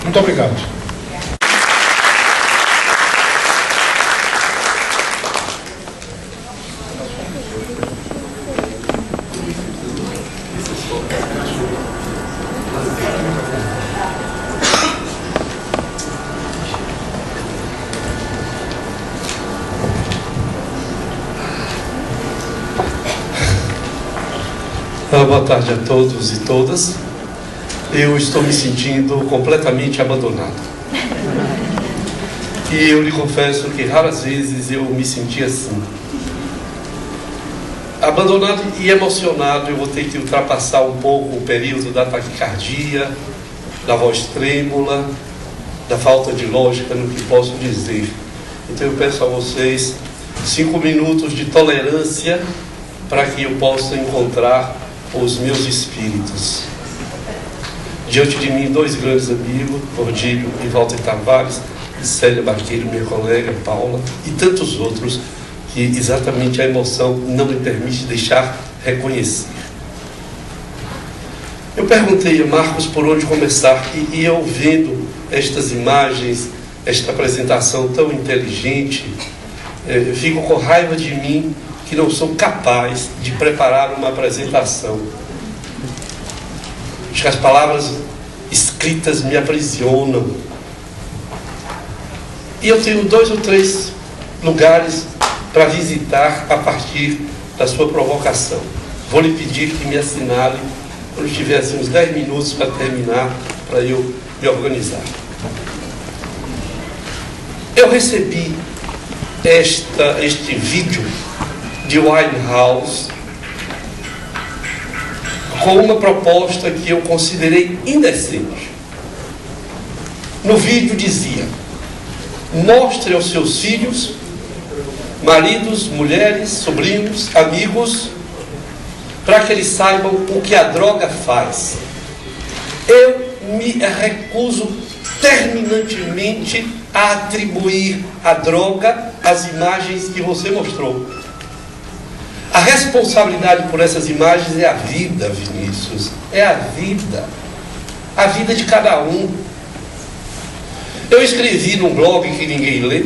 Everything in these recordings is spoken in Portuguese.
Muito obrigado. Boa tarde a todos e todas. Eu estou me sentindo completamente abandonado. E eu lhe confesso que raras vezes eu me senti assim. Abandonado e emocionado, eu vou ter que ultrapassar um pouco o período da taquicardia, da voz trêmula, da falta de lógica no que posso dizer. Então eu peço a vocês 5 minutos de tolerância para que eu possa encontrar os meus espíritos. Diante de mim, 2 grandes amigos, Ordílio e Walter Tavares, Célia Barqueiro, minha colega, Paula, e tantos outros que exatamente a emoção não me permite deixar reconhecer. Eu perguntei a Marcos por onde começar, e eu vendo estas imagens, esta apresentação tão inteligente, fico com raiva de mim, que não sou capaz de preparar uma apresentação. Acho que as palavras escritas me aprisionam. E eu tenho 2 ou 3 lugares para visitar a partir da sua provocação. Vou lhe pedir que me assinale quando tiver uns 10 minutos para terminar, para eu me organizar. Eu recebi este vídeo de Winehouse com uma proposta que eu considerei indecente. No vídeo dizia: mostre aos seus filhos, maridos, mulheres, sobrinhos, amigos, para que eles saibam o que a droga faz. Eu me recuso terminantemente a atribuir à droga as imagens que você mostrou. A responsabilidade por essas imagens é a vida, Vinícius. É a vida de cada um. Eu escrevi num blog que ninguém lê,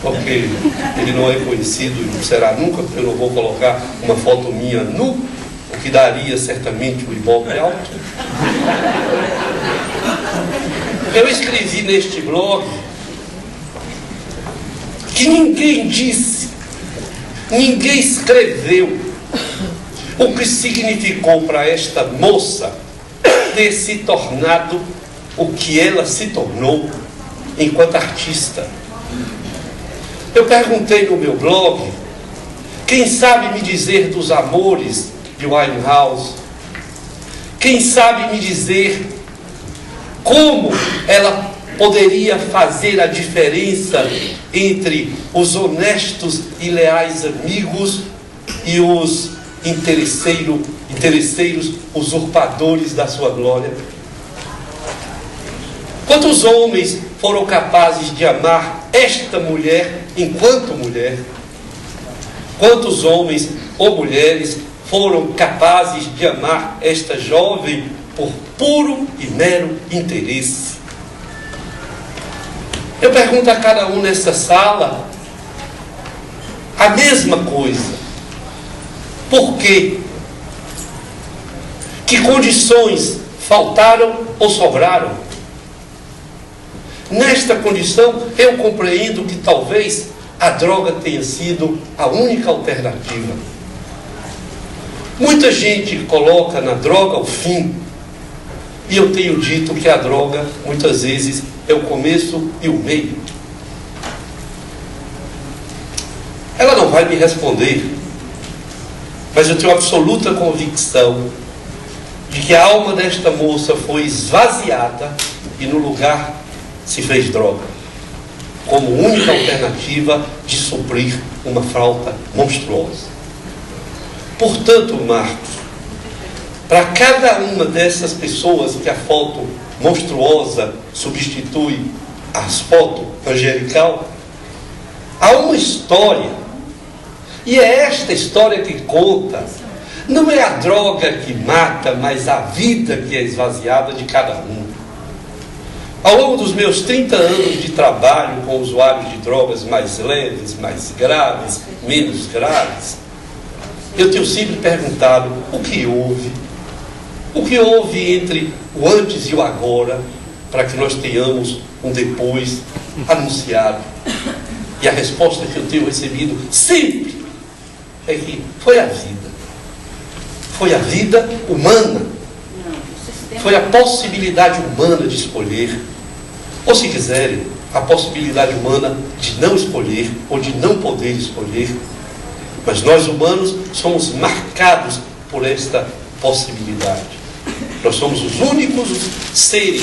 porque ele não é conhecido e não será nunca, porque eu não vou colocar uma foto minha nu, o que daria certamente um ibope alto. Eu escrevi neste blog que ninguém disse, ninguém escreveu o que significou para esta moça ter se tornado o que ela se tornou enquanto artista. Eu perguntei no meu blog, quem sabe me dizer dos amores de Winehouse? Quem sabe me dizer como ela poderia fazer a diferença entre os honestos e leais amigos e os interesseiros usurpadores da sua glória? Quantos homens foram capazes de amar esta mulher enquanto mulher? Quantos homens ou mulheres foram capazes de amar esta jovem por puro e mero interesse? Eu pergunto a cada um nessa sala a mesma coisa. Por quê? Que condições faltaram ou sobraram? Nesta condição, eu compreendo que talvez a droga tenha sido a única alternativa. Muita gente coloca na droga o fim, e eu tenho dito que a droga, muitas vezes, é o começo e o meio. Ela não vai me responder, mas eu tenho absoluta convicção de que a alma desta moça foi esvaziada e no lugar se fez droga, como única alternativa de suprir uma falta monstruosa. Portanto, Marcos, para cada uma dessas pessoas que a foto monstruosa substitui as fotos angelical, há uma história, e é esta história que conta. Não é a droga que mata, mas a vida que é esvaziada de cada um. Ao longo dos meus 30 anos de trabalho com usuários de drogas mais leves, mais graves, menos graves, eu tenho sempre perguntado o que houve. O que houve entre o antes e o agora, para que nós tenhamos um depois anunciado. E a resposta que eu tenho recebido sempre é que foi a vida. Foi a vida humana. Foi a possibilidade humana de escolher. Ou, se quiserem, a possibilidade humana de não escolher ou de não poder escolher. Mas nós humanos somos marcados por esta possibilidade. Nós somos os únicos seres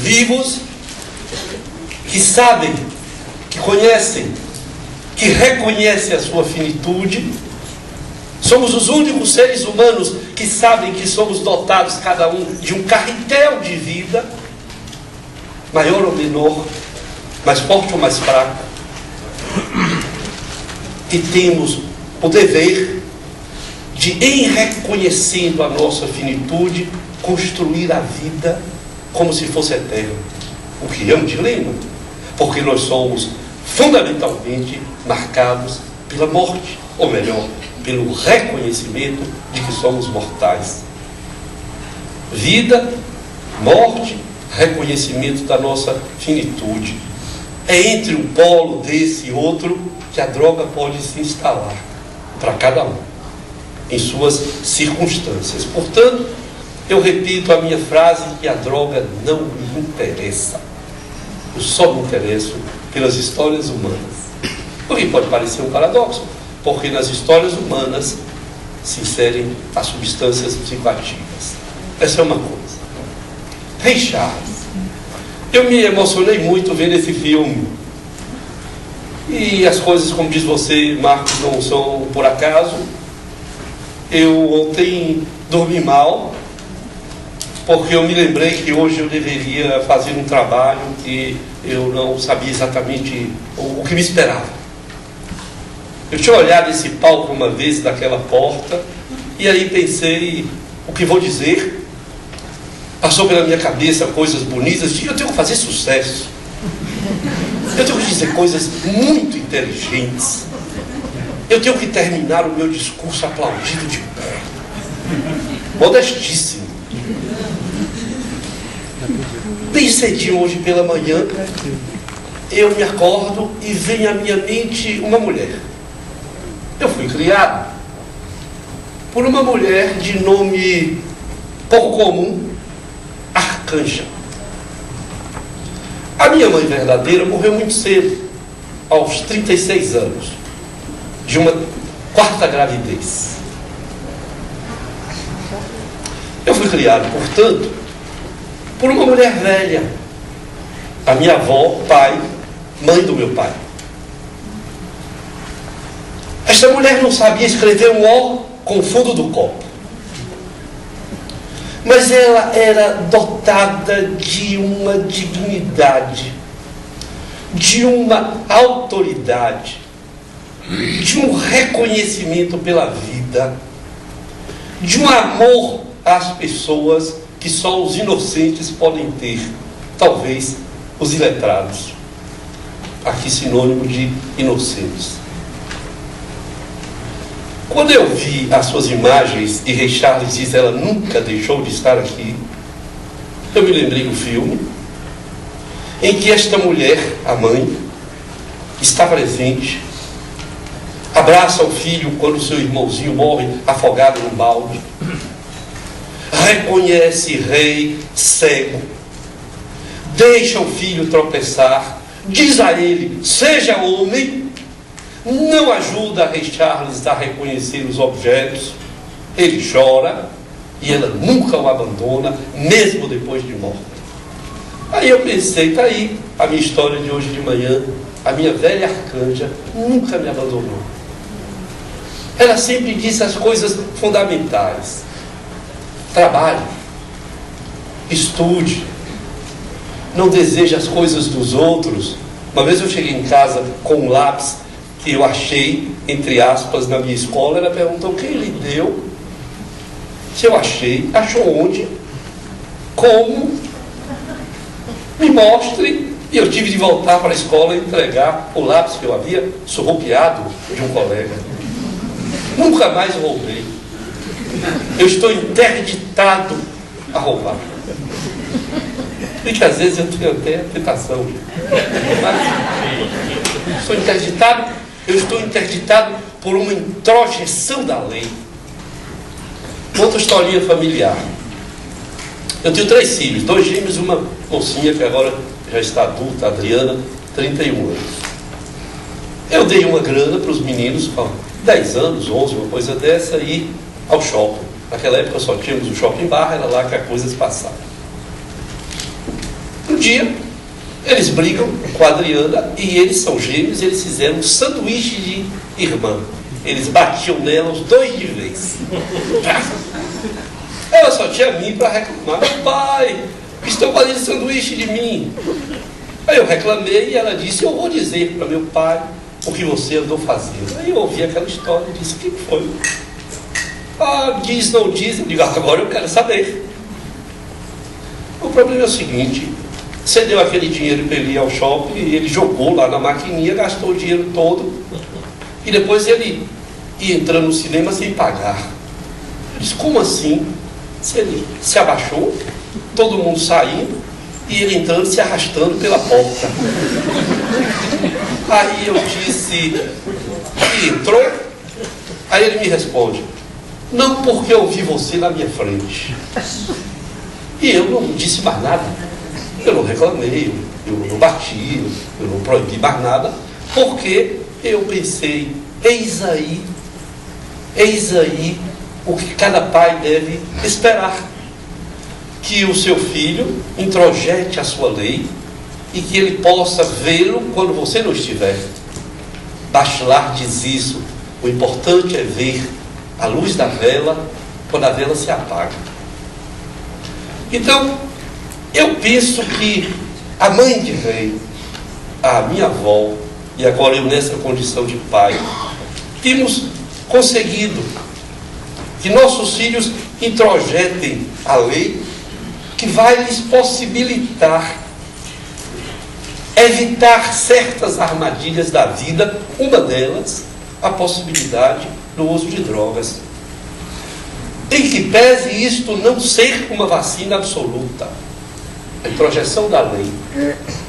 vivos que sabem, que conhecem, que reconhecem a sua finitude. Somos os únicos seres humanos que sabem que somos dotados, cada um, de um carretel de vida, maior ou menor, mais forte ou mais fraco. E temos o dever de, em reconhecendo a nossa finitude, construir a vida como se fosse eterna. O que é um dilema, porque nós somos fundamentalmente marcados pela morte, ou melhor, pelo reconhecimento de que somos mortais. Vida, morte, reconhecimento da nossa finitude. É entre um polo desse e outro que a droga pode se instalar, para cada um, em suas circunstâncias. Portanto, eu repito a minha frase, que a droga não me interessa. Eu só me interesso pelas histórias humanas. O que pode parecer um paradoxo, porque nas histórias humanas se inserem as substâncias psicoativas. Essa é uma coisa. Rei Charles. Eu me emocionei muito vendo esse filme. E as coisas, como diz você, Marcos, não são por acaso. Eu ontem dormi mal, porque eu me lembrei que hoje eu deveria fazer um trabalho que eu não sabia exatamente o que me esperava. Eu tinha olhado esse palco uma vez daquela porta, e aí pensei, o que vou dizer? Passou pela minha cabeça coisas bonitas, eu tenho que fazer sucesso. Eu tenho que dizer coisas muito inteligentes. Eu tenho que terminar o meu discurso aplaudido de pé. Modestíssimo. Bem cedinho hoje pela manhã, eu me acordo e vem à minha mente uma mulher. Eu fui criado por uma mulher de nome pouco comum, Arcanja. A minha mãe verdadeira morreu muito cedo, aos 36 anos, de uma quarta gravidez. Eu fui criado, portanto, por uma mulher velha, a minha avó, pai, mãe do meu pai. Esta mulher não sabia escrever um O com o fundo do copo, mas ela era dotada de uma dignidade, de uma autoridade, de um reconhecimento pela vida, de um amor às pessoas que só os inocentes podem ter, talvez os iletrados. Aqui sinônimo de inocentes. Quando eu vi as suas imagens, e Rei Charles diz, ela nunca deixou de estar aqui, eu me lembrei do filme, em que esta mulher, a mãe, está presente, abraça o filho quando seu irmãozinho morre afogado num balde, reconhece rei cego, deixa o filho tropeçar, diz a ele, seja homem, não ajuda Rei Charles a reconhecer os objetos, ele chora e ela nunca o abandona, mesmo depois de morto. Aí eu pensei, está aí a minha história de hoje de manhã, a minha velha Arcanja nunca me abandonou. Ela sempre disse as coisas fundamentais. Trabalhe, estude, não deseje as coisas dos outros. Uma vez eu cheguei em casa com um lápis que eu achei, entre aspas, na minha escola. Ela perguntou, quem lhe deu? Se eu achei, achou onde? Como? Me mostre. E eu tive de voltar para a escola e entregar o lápis que eu havia surrupiado de um colega. Nunca mais roubei. Eu estou interditado a roubar. E que às vezes eu tenho até a tentação. Mas eu estou interditado por uma introjeção da lei. Outra historinha familiar. Eu tenho 3 filhos, 2 gêmeos e uma mocinha que agora já está adulta, Adriana, 31 anos. Eu dei uma grana para os meninos, 10 anos, 11, uma coisa dessa, e ir ao shopping. Naquela época só tínhamos o shopping Barra, era lá que as coisas passavam. Um dia, eles brigam com a Adriana, e eles são gêmeos, eles fizeram um sanduíche de irmã. Eles batiam nela os 2 de vez. Ela só tinha a mim para reclamar. Meu pai, estão fazendo sanduíche de mim. Aí eu reclamei e ela disse, eu vou dizer para meu pai o que você andou fazendo. Aí eu ouvi aquela história e disse, o que foi? Ah, diz, não diz. Eu digo, agora eu quero saber. O problema é o seguinte, você deu aquele dinheiro para ele ir ao shopping, e ele jogou lá na maquininha, gastou o dinheiro todo, e depois ele ia entrando no cinema sem pagar. Eu disse, como assim? Ele se abaixou, todo mundo saindo, e ele entrando, se arrastando pela porta. Aí eu disse, e entrou? Aí ele me responde, não, porque eu vi você na minha frente. E eu não disse mais nada. Eu não reclamei, eu não bati, eu não proibi mais nada, porque eu pensei, eis aí o que cada pai deve esperar. Que o seu filho introjete a sua lei e que ele possa vê-lo quando você não estiver. Bachelard diz isso, o importante é ver a luz da vela quando a vela se apaga. Então, eu penso que a mãe de rei, a minha avó, e agora eu nessa condição de pai, temos conseguido que nossos filhos introjetem a lei que vai lhes possibilitar evitar certas armadilhas da vida, uma delas, a possibilidade do uso de drogas. Em que pese isto não ser uma vacina absoluta. A introjeção da lei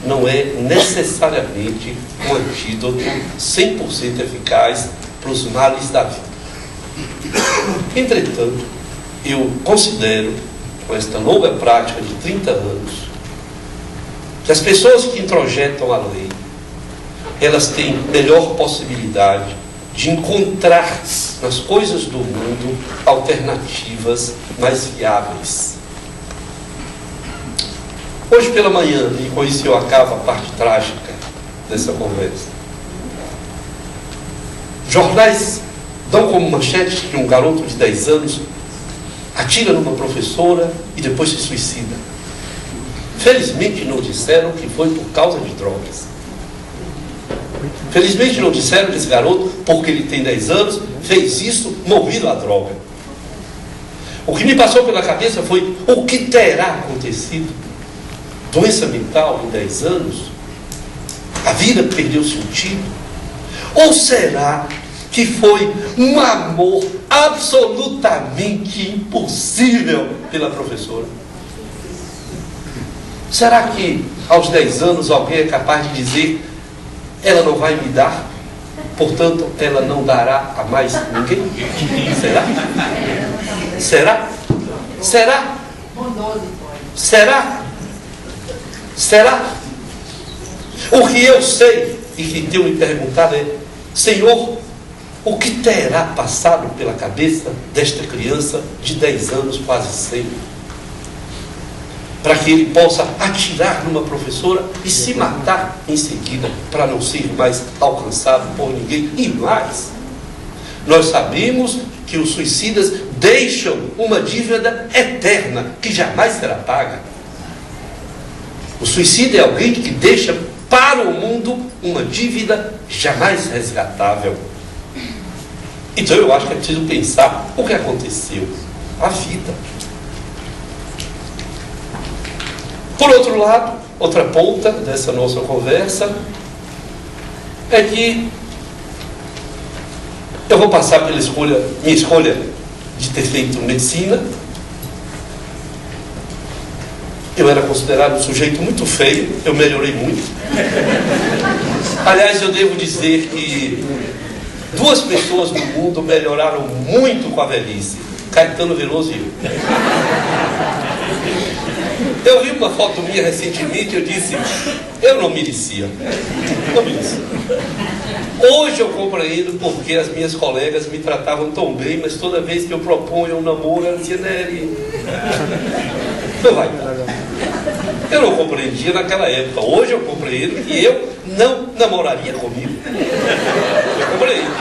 não é necessariamente um antídoto 100% eficaz para os males da vida. Entretanto, eu considero, com esta longa prática de 30 anos, que as pessoas que introjetam a lei, elas têm melhor possibilidade de encontrar nas coisas do mundo alternativas mais viáveis. Hoje pela manhã, e com isso eu acabo a parte trágica dessa conversa, jornais dão como manchete que um garoto de 10 anos atira numa professora e depois se suicida. Felizmente não disseram que foi por causa de drogas. Felizmente não disseram que esse garoto, porque ele tem 10 anos, fez isso movido à droga. O que me passou pela cabeça foi o que terá acontecido. Doença mental em 10 anos? A vida perdeu sentido? Ou será que foi um amor absolutamente impossível pela professora? Será que aos 10 anos alguém é capaz de dizer ela não vai me dar, portanto ela não dará a mais ninguém? Será? Será? Será? Será? Será? O que eu sei e que tenho me perguntado é, Senhor, o que terá passado pela cabeça desta criança de 10 anos, quase 100, para que ele possa atirar numa professora e se matar em seguida, para não ser mais alcançado por ninguém? E mais, nós sabemos que os suicidas deixam uma dívida eterna, que jamais será paga. O suicida é alguém que deixa para o mundo uma dívida jamais resgatável. Então eu acho que é preciso pensar o que aconteceu. A vida. Por outro lado, outra ponta dessa nossa conversa é que eu vou passar pela minha escolha de ter feito medicina. Eu era considerado um sujeito muito feio, eu melhorei muito. Aliás, eu devo dizer que 2 pessoas no mundo melhoraram muito com a velhice: Caetano Veloso e eu. Vi uma foto minha recentemente e eu disse: eu não merecia. Não merecia. Hoje eu compreendo porque as minhas colegas me tratavam tão bem, mas toda vez que eu proponho um namoro, ela dizia: Nery, não vai dar. Eu não compreendia naquela época. Hoje eu compreendo que eu não namoraria comigo. Eu compreendo.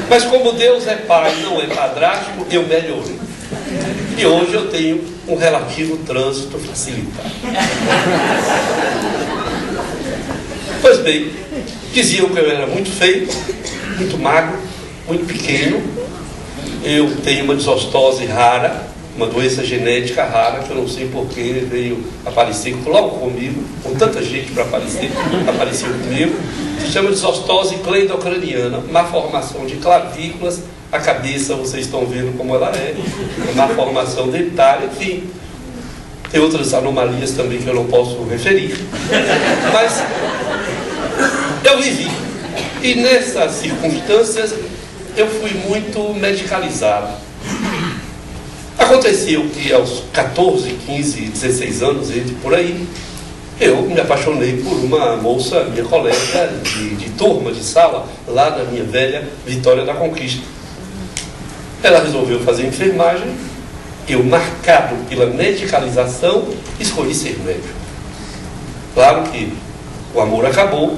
Mas como Deus é pai, não é padrasto, eu melhorei. E hoje eu tenho um relativo trânsito facilitado. Pois bem, diziam que eu era muito feio, muito magro, muito pequeno. Eu tenho uma desostose rara, uma doença genética rara, que eu não sei porquê veio aparecer logo comigo, com tanta gente para aparecer, apareceu comigo. Se chama desostose cleidocraniana, má formação de clavículas. A cabeça, vocês estão vendo como ela é, má formação dentária, enfim. Tem outras anomalias também que eu não posso referir. Mas eu vivi. E nessas circunstâncias eu fui muito medicalizado. Aconteceu que aos 14, 15, 16 anos, entre por aí, eu me apaixonei por uma moça, minha colega de turma, de sala, lá da minha velha Vitória da Conquista. Ela resolveu fazer enfermagem. Eu, marcado pela medicalização, escolhi ser médico. Claro que o amor acabou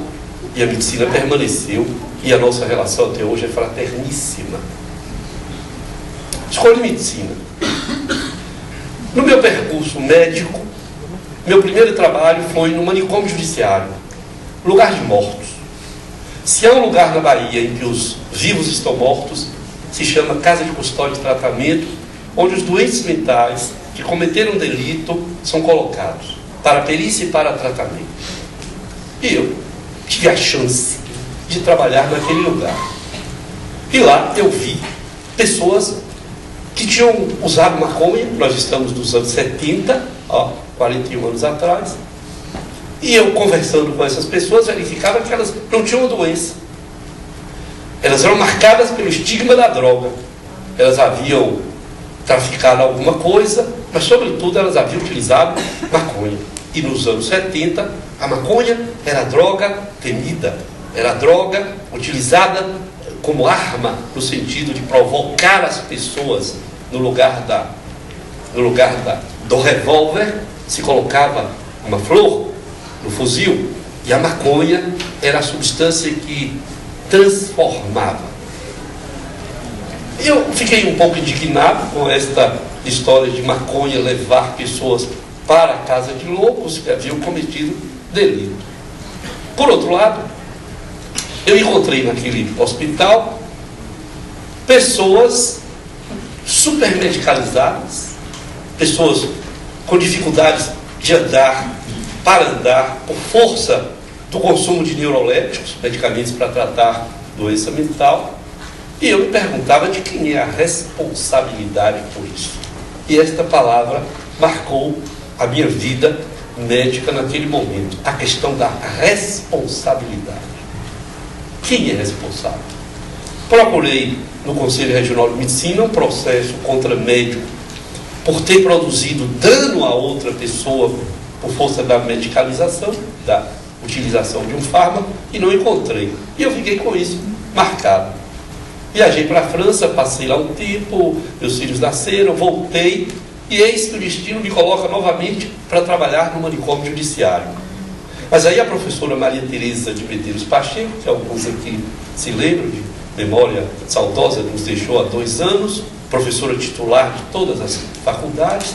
e a medicina permaneceu, e a nossa relação até hoje é fraterníssima. Escolhi medicina. No meu percurso médico, meu primeiro trabalho foi no manicômio judiciário, lugar de mortos. Se há um lugar na Bahia em que os vivos estão mortos, se chama Casa de Custódia e Tratamento, onde os doentes mentais que cometeram delito são colocados para perícia e para tratamento. E eu tive a chance de trabalhar naquele lugar. E lá eu vi pessoas que tinham usado maconha. Nós estamos nos anos 70, 41 anos atrás. E eu, conversando com essas pessoas, verificava que elas não tinham doença. Elas eram marcadas pelo estigma da droga. Elas haviam traficado alguma coisa, mas sobretudo elas haviam utilizado maconha. E nos anos 70, a maconha era a droga temida, era a droga utilizada como arma, no sentido de provocar as pessoas. No lugar do revólver se colocava uma flor no fuzil, e a maconha era a substância que transformava. Eu fiquei um pouco indignado com esta história de maconha levar pessoas para a casa de loucos que haviam cometido delito. Por outro lado, eu encontrei naquele hospital pessoas super medicalizadas, pessoas com dificuldades de andar, para andar, por força do consumo de neurolépticos, medicamentos para tratar doença mental. E eu me perguntava de quem é a responsabilidade por isso. E esta palavra marcou a minha vida médica naquele momento. A questão da responsabilidade. Quem é responsável? Procurei no Conselho Regional de Medicina um processo contra médico por ter produzido dano a outra pessoa por força da medicalização, da utilização de um fármaco, e não encontrei. E eu fiquei com isso marcado. Viajei para a França, passei lá um tempo, meus filhos nasceram, voltei, e eis que o destino me coloca novamente para trabalhar no manicômio judiciário. Mas aí a professora Maria Tereza de Medeiros Pacheco, que alguns aqui se lembram, de memória saudosa, nos deixou há 2 anos, professora titular de todas as faculdades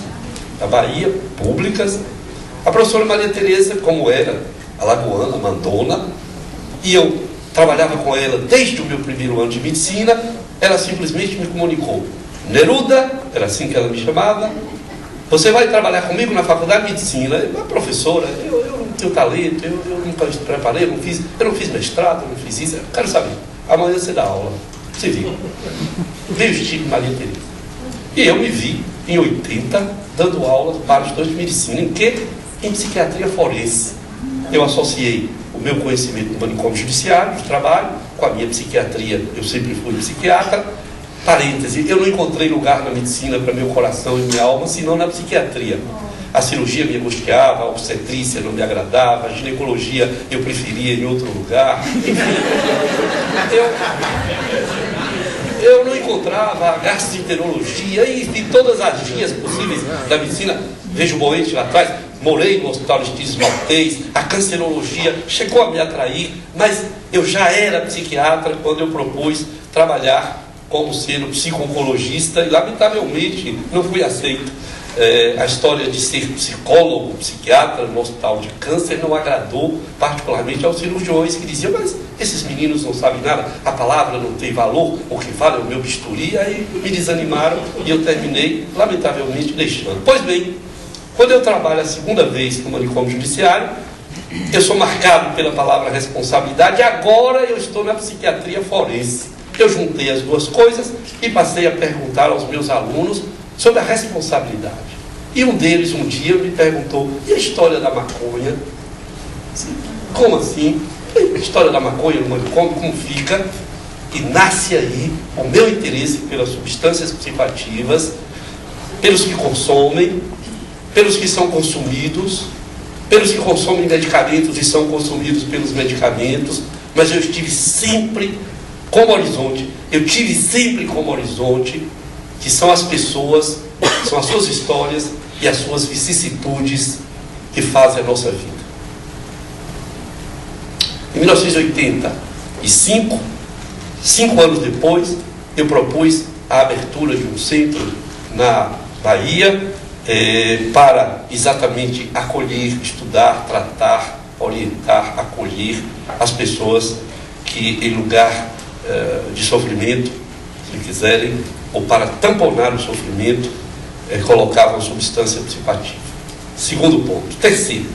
da Bahia, públicas. A professora Maria Tereza, como era alagoana, mandona, e eu trabalhava com ela desde o meu primeiro ano de medicina, ela simplesmente me comunicou: Neruda, era assim que ela me chamava, você vai trabalhar comigo na faculdade de medicina. Mas, professora, eu não tenho talento, eu nunca preparei, eu não fiz mestrado, eu não fiz isso. Eu quero saber. Amanhã você dá aula. Você viu. Veio o Chico Maria Tereza. E eu me vi, em 80, dando aula para os estudantes de medicina. Em quê? Em psiquiatria forense. Eu associei o meu conhecimento no manicômio judiciário, de trabalho, com a minha psiquiatria. Eu sempre fui psiquiatra. Parêntese, eu não encontrei lugar na medicina para meu coração e minha alma, senão na psiquiatria. A cirurgia me angustiava, a obstetrícia não me agradava, a ginecologia eu preferia em outro lugar. Enfim, eu não encontrava a gastroenterologia e todas as linhas possíveis da medicina. Vejo o Boente lá atrás, morei no Hospital Aristides Maltês, a cancerologia chegou a me atrair, mas eu já era psiquiatra quando eu propus trabalhar como sendo psico-oncologista, e lamentavelmente não fui aceito. A história de ser psicólogo, psiquiatra no hospital de câncer não agradou particularmente aos cirurgiões, que diziam, mas esses meninos não sabem nada, a palavra não tem valor, o que vale é o meu bisturi. Aí me desanimaram e eu terminei, lamentavelmente, deixando. Pois bem, quando eu trabalho a segunda vez no manicômio judiciário, eu sou marcado pela palavra responsabilidade, e agora eu estou na psiquiatria forense. Eu juntei as duas coisas e passei a perguntar aos meus alunos sobre a responsabilidade. E um deles, um dia, me perguntou, e a história da maconha? Como assim? A história da maconha no manicômio, como fica? E nasce aí o meu interesse pelas substâncias psicoativas, pelos que consomem, pelos que são consumidos, pelos que consomem medicamentos e são consumidos pelos medicamentos. Mas eu estive sempre como horizonte, que são as pessoas, são as suas histórias e as suas vicissitudes que fazem a nossa vida. Em 1985, 5 anos depois, eu propus a abertura de um centro na Bahia para exatamente acolher, estudar, tratar, orientar, acolher as pessoas que em lugar de sofrimento, se quiserem, ou para tamponar o sofrimento, colocavam substância psicoativa. Segundo ponto. Terceiro,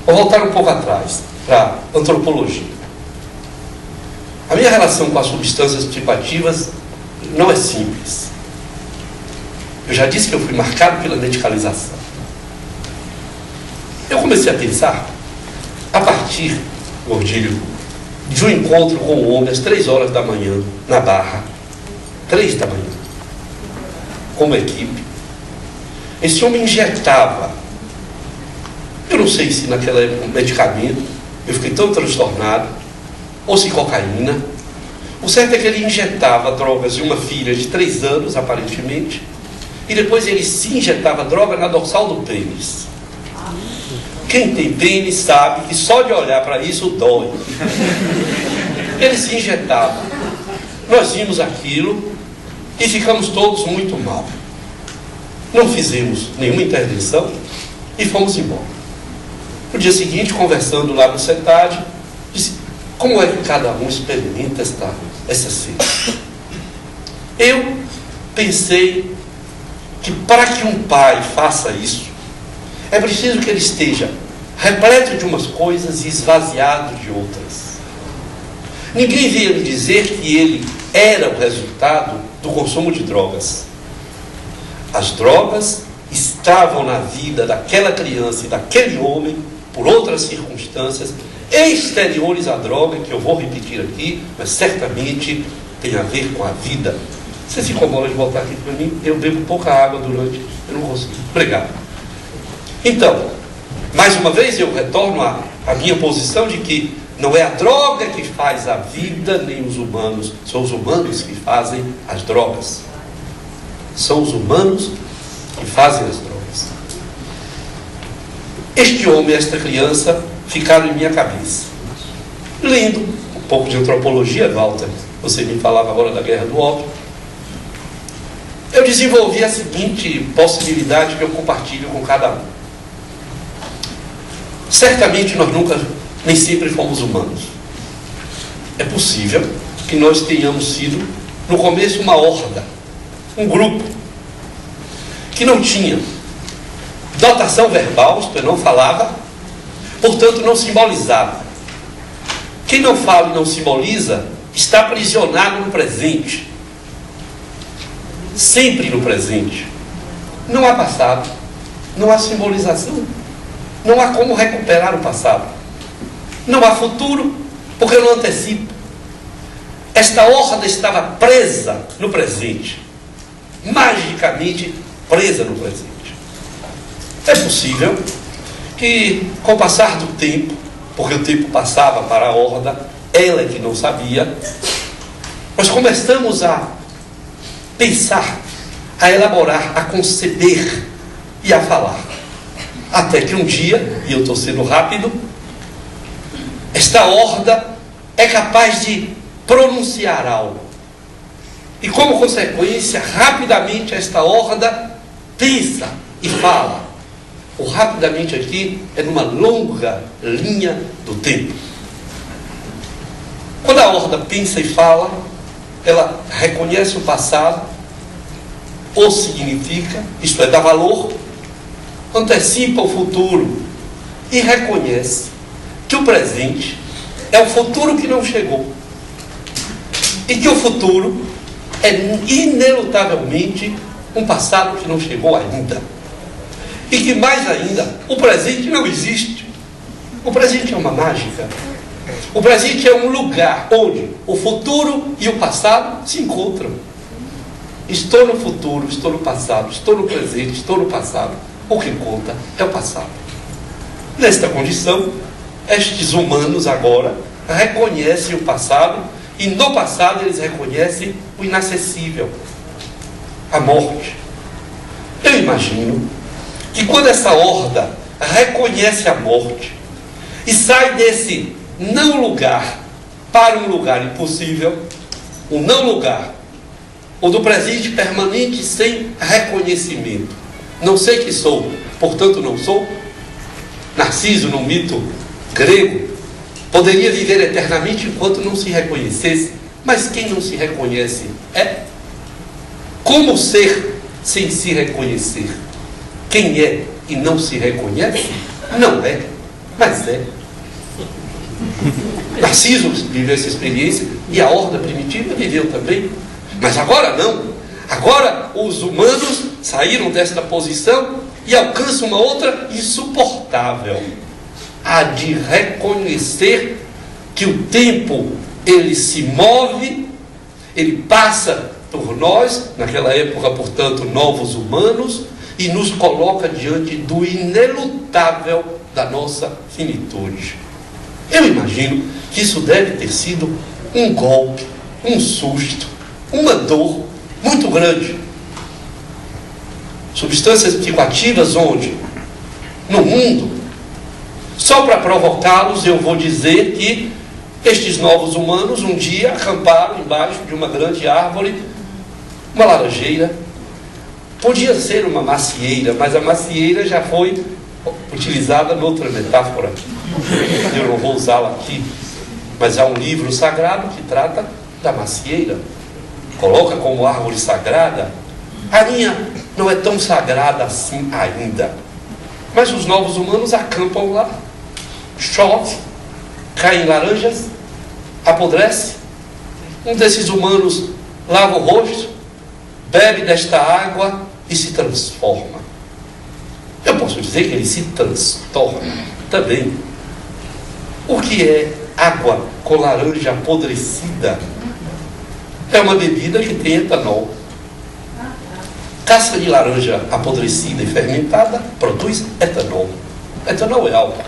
vou voltar um pouco atrás, para a antropologia. A minha relação com as substâncias psicoativas não é simples. Eu já disse que eu fui marcado pela medicalização. Eu comecei a pensar, a partir, Gordilho, de um encontro com um homem às 3 horas da manhã, na Barra, 3 da manhã, como equipe. Esse homem injetava, eu não sei se naquela época um medicamento, eu fiquei tão transtornado, ou se cocaína. O certo é que ele injetava drogas em uma filha de 3 anos, aparentemente, e depois ele se injetava droga na dorsal do pênis. Quem tem pênis sabe que só de olhar para isso dói. Ele se injetava. Nós vimos aquilo e ficamos todos muito mal. Não fizemos nenhuma intervenção e fomos embora. No dia seguinte, conversando lá no CETAD, disse, como é que cada um experimenta essa cena? Eu pensei que para que um pai faça isso, é preciso que ele esteja repleto de umas coisas e esvaziado de outras. Ninguém veio me dizer que ele era o resultado do consumo de drogas. As drogas estavam na vida daquela criança e daquele homem por outras circunstâncias exteriores à droga, que eu vou repetir aqui, mas certamente tem a ver com a vida. Você se incomoda de voltar aqui para mim? Eu bebo pouca água durante, eu não consigo. Obrigado. Então, mais uma vez eu retorno à minha posição de que não é a droga que faz a vida, nem os humanos. São os humanos que fazem as drogas. São os humanos que fazem as drogas. Este homem e esta criança ficaram em minha cabeça. Lendo um pouco de antropologia, Walter, você me falava agora da guerra do ópio, eu desenvolvi a seguinte possibilidade que eu compartilho com cada um. Certamente nós nunca, nem sempre fomos humanos. É possível que nós tenhamos sido, no começo, uma horda, um grupo. que não tinha dotação verbal, isto é, não falava, portanto não simbolizava. Quem não fala e não simboliza está aprisionado no presente, sempre no presente. Não há passado, não há simbolização, não há como recuperar o passado, não há futuro, porque não antecipa. Esta horda estava presa no presente, magicamente presa no presente. É possível que, com o passar do tempo, porque o tempo passava para a horda, ela que não sabia, nós começamos a pensar, a elaborar, a conceber e a falar. Até que um dia, e eu estou sendo rápido, esta horda é capaz de pronunciar algo. E como consequência, rapidamente esta horda pensa e fala. O rapidamente aqui é numa longa linha do tempo. Quando a horda pensa e fala, ela reconhece o passado, ou significa, isto é, dá valor, antecipa o futuro e reconhece que o presente é o futuro que não chegou. E que o futuro é inelutavelmente um passado que não chegou ainda. E que mais ainda, o presente não existe. O presente é uma mágica. O presente é um lugar onde o futuro e o passado se encontram. Estou no futuro, estou no passado, estou no presente, estou no passado. O que conta é o passado. Nesta condição, estes humanos agora reconhecem o passado, e no passado eles reconhecem o inacessível, a morte. Eu imagino que quando essa horda reconhece a morte e sai desse não lugar para um lugar impossível, um não lugar, ou do presente permanente sem reconhecimento. Não sei que sou, portanto não sou. Narciso, no mito grego, poderia viver eternamente enquanto não se reconhecesse. Mas quem não se reconhece é? Como ser sem se reconhecer? Quem é e não se reconhece, não é, mas é. Narciso viveu essa experiência e a horda primitiva viveu também. Mas agora não. Agora os humanos saíram desta posição e alcançam uma outra insuportável. A de reconhecer que o tempo, ele se move, ele passa por nós, naquela época, portanto, novos humanos, e nos coloca diante do inelutável da nossa finitude. Eu imagino que isso deve ter sido um golpe, um susto, uma dor muito grande. Substâncias psicoativas onde? No mundo. Só para provocá-los, eu vou dizer que estes novos humanos um dia acamparam embaixo de uma grande árvore, uma laranjeira. Podia ser uma macieira, mas a macieira já foi utilizada noutra metáfora. Eu não vou usá-la aqui, mas há um livro sagrado que trata da macieira. Coloca como árvore sagrada. A minha não é tão sagrada assim ainda. Mas os novos humanos acampam lá. Chove, caem laranjas, apodrece. Um desses humanos lava o rosto, bebe desta água e se transforma. Eu posso dizer que ele se transtorna também. O que é água com laranja apodrecida? É uma bebida que tem etanol. Casca de laranja apodrecida e fermentada produz etanol. Etanol é álcool.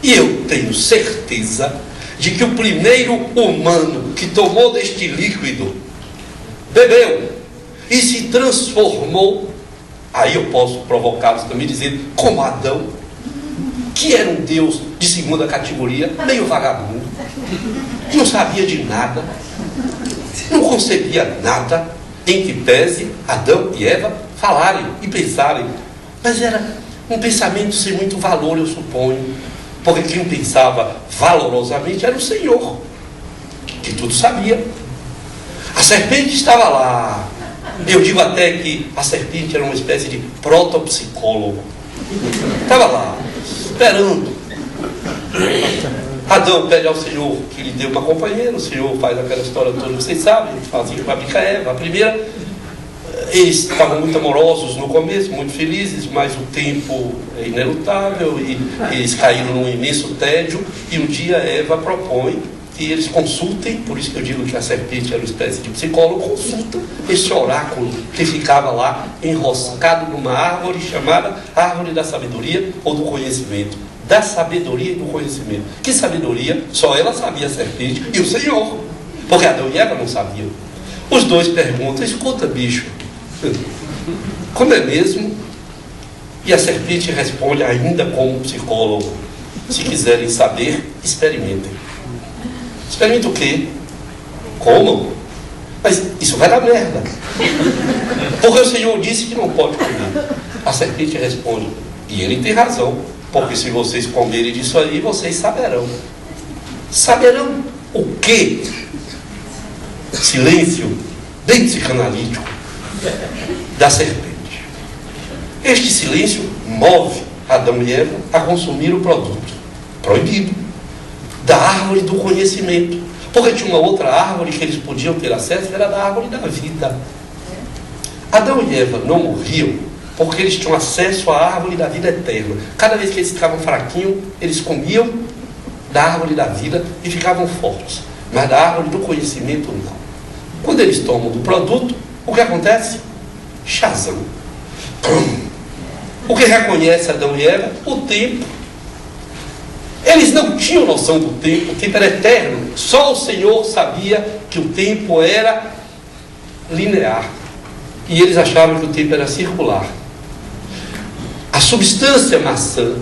E eu tenho certeza de que o primeiro humano que tomou deste líquido, bebeu e se transformou, aí eu posso provocá-los também dizendo, como Adão, que era um Deus de segunda categoria, meio vagabundo, não sabia de nada, não concebia nada, em que pese Adão e Eva falarem e pensarem. Mas era um pensamento sem muito valor, eu suponho, porque quem pensava valorosamente era o Senhor, que tudo sabia. A serpente estava lá, Eu digo até que a serpente era uma espécie de protopsicólogo. Estava lá, esperando. Adão pede ao Senhor que lhe dê uma companheira. O Senhor faz aquela história toda que vocês sabem, fazia fabrica Eva. A primeira, eles estavam muito amorosos no começo, muito felizes, mas o tempo é inelutável e eles caíram num imenso tédio. E um dia Eva propõe que eles consultem, por isso que eu digo que a serpente era uma espécie de psicólogo, consulta esse oráculo que ficava lá enroscado numa árvore chamada árvore da sabedoria ou do conhecimento. Da sabedoria e do conhecimento. Que sabedoria? Só ela sabia, a serpente e o Senhor, porque Adão e Eva não sabiam. Os dois perguntam: escuta, bicho, como é mesmo? E a serpente responde ainda como psicólogo: se quiserem saber, experimentem. Experimentem o quê? Comam. Mas isso vai dar merda, porque o Senhor disse que não pode comer. A serpente responde, e ele tem razão, porque se vocês comerem disso aí, vocês saberão. Saberão o quê? Silêncio bem psicanalítico da serpente. Este silêncio move Adão e Eva a consumir o produto proibido da árvore do conhecimento, porque tinha uma outra árvore que eles podiam ter acesso, era da árvore da vida. Adão e Eva não morriam porque eles tinham acesso à árvore da vida eterna. Cada vez que eles ficavam fraquinhos, eles comiam da árvore da vida e ficavam fortes, mas da árvore do conhecimento não. Quando eles tomam do produto, o que acontece? Shazam. O que reconhece Adão e Eva? O tempo. Eles não tinham noção do tempo, o tempo era eterno. Só o Senhor sabia que o tempo era linear. E eles achavam que o tempo era circular. A substância maçã,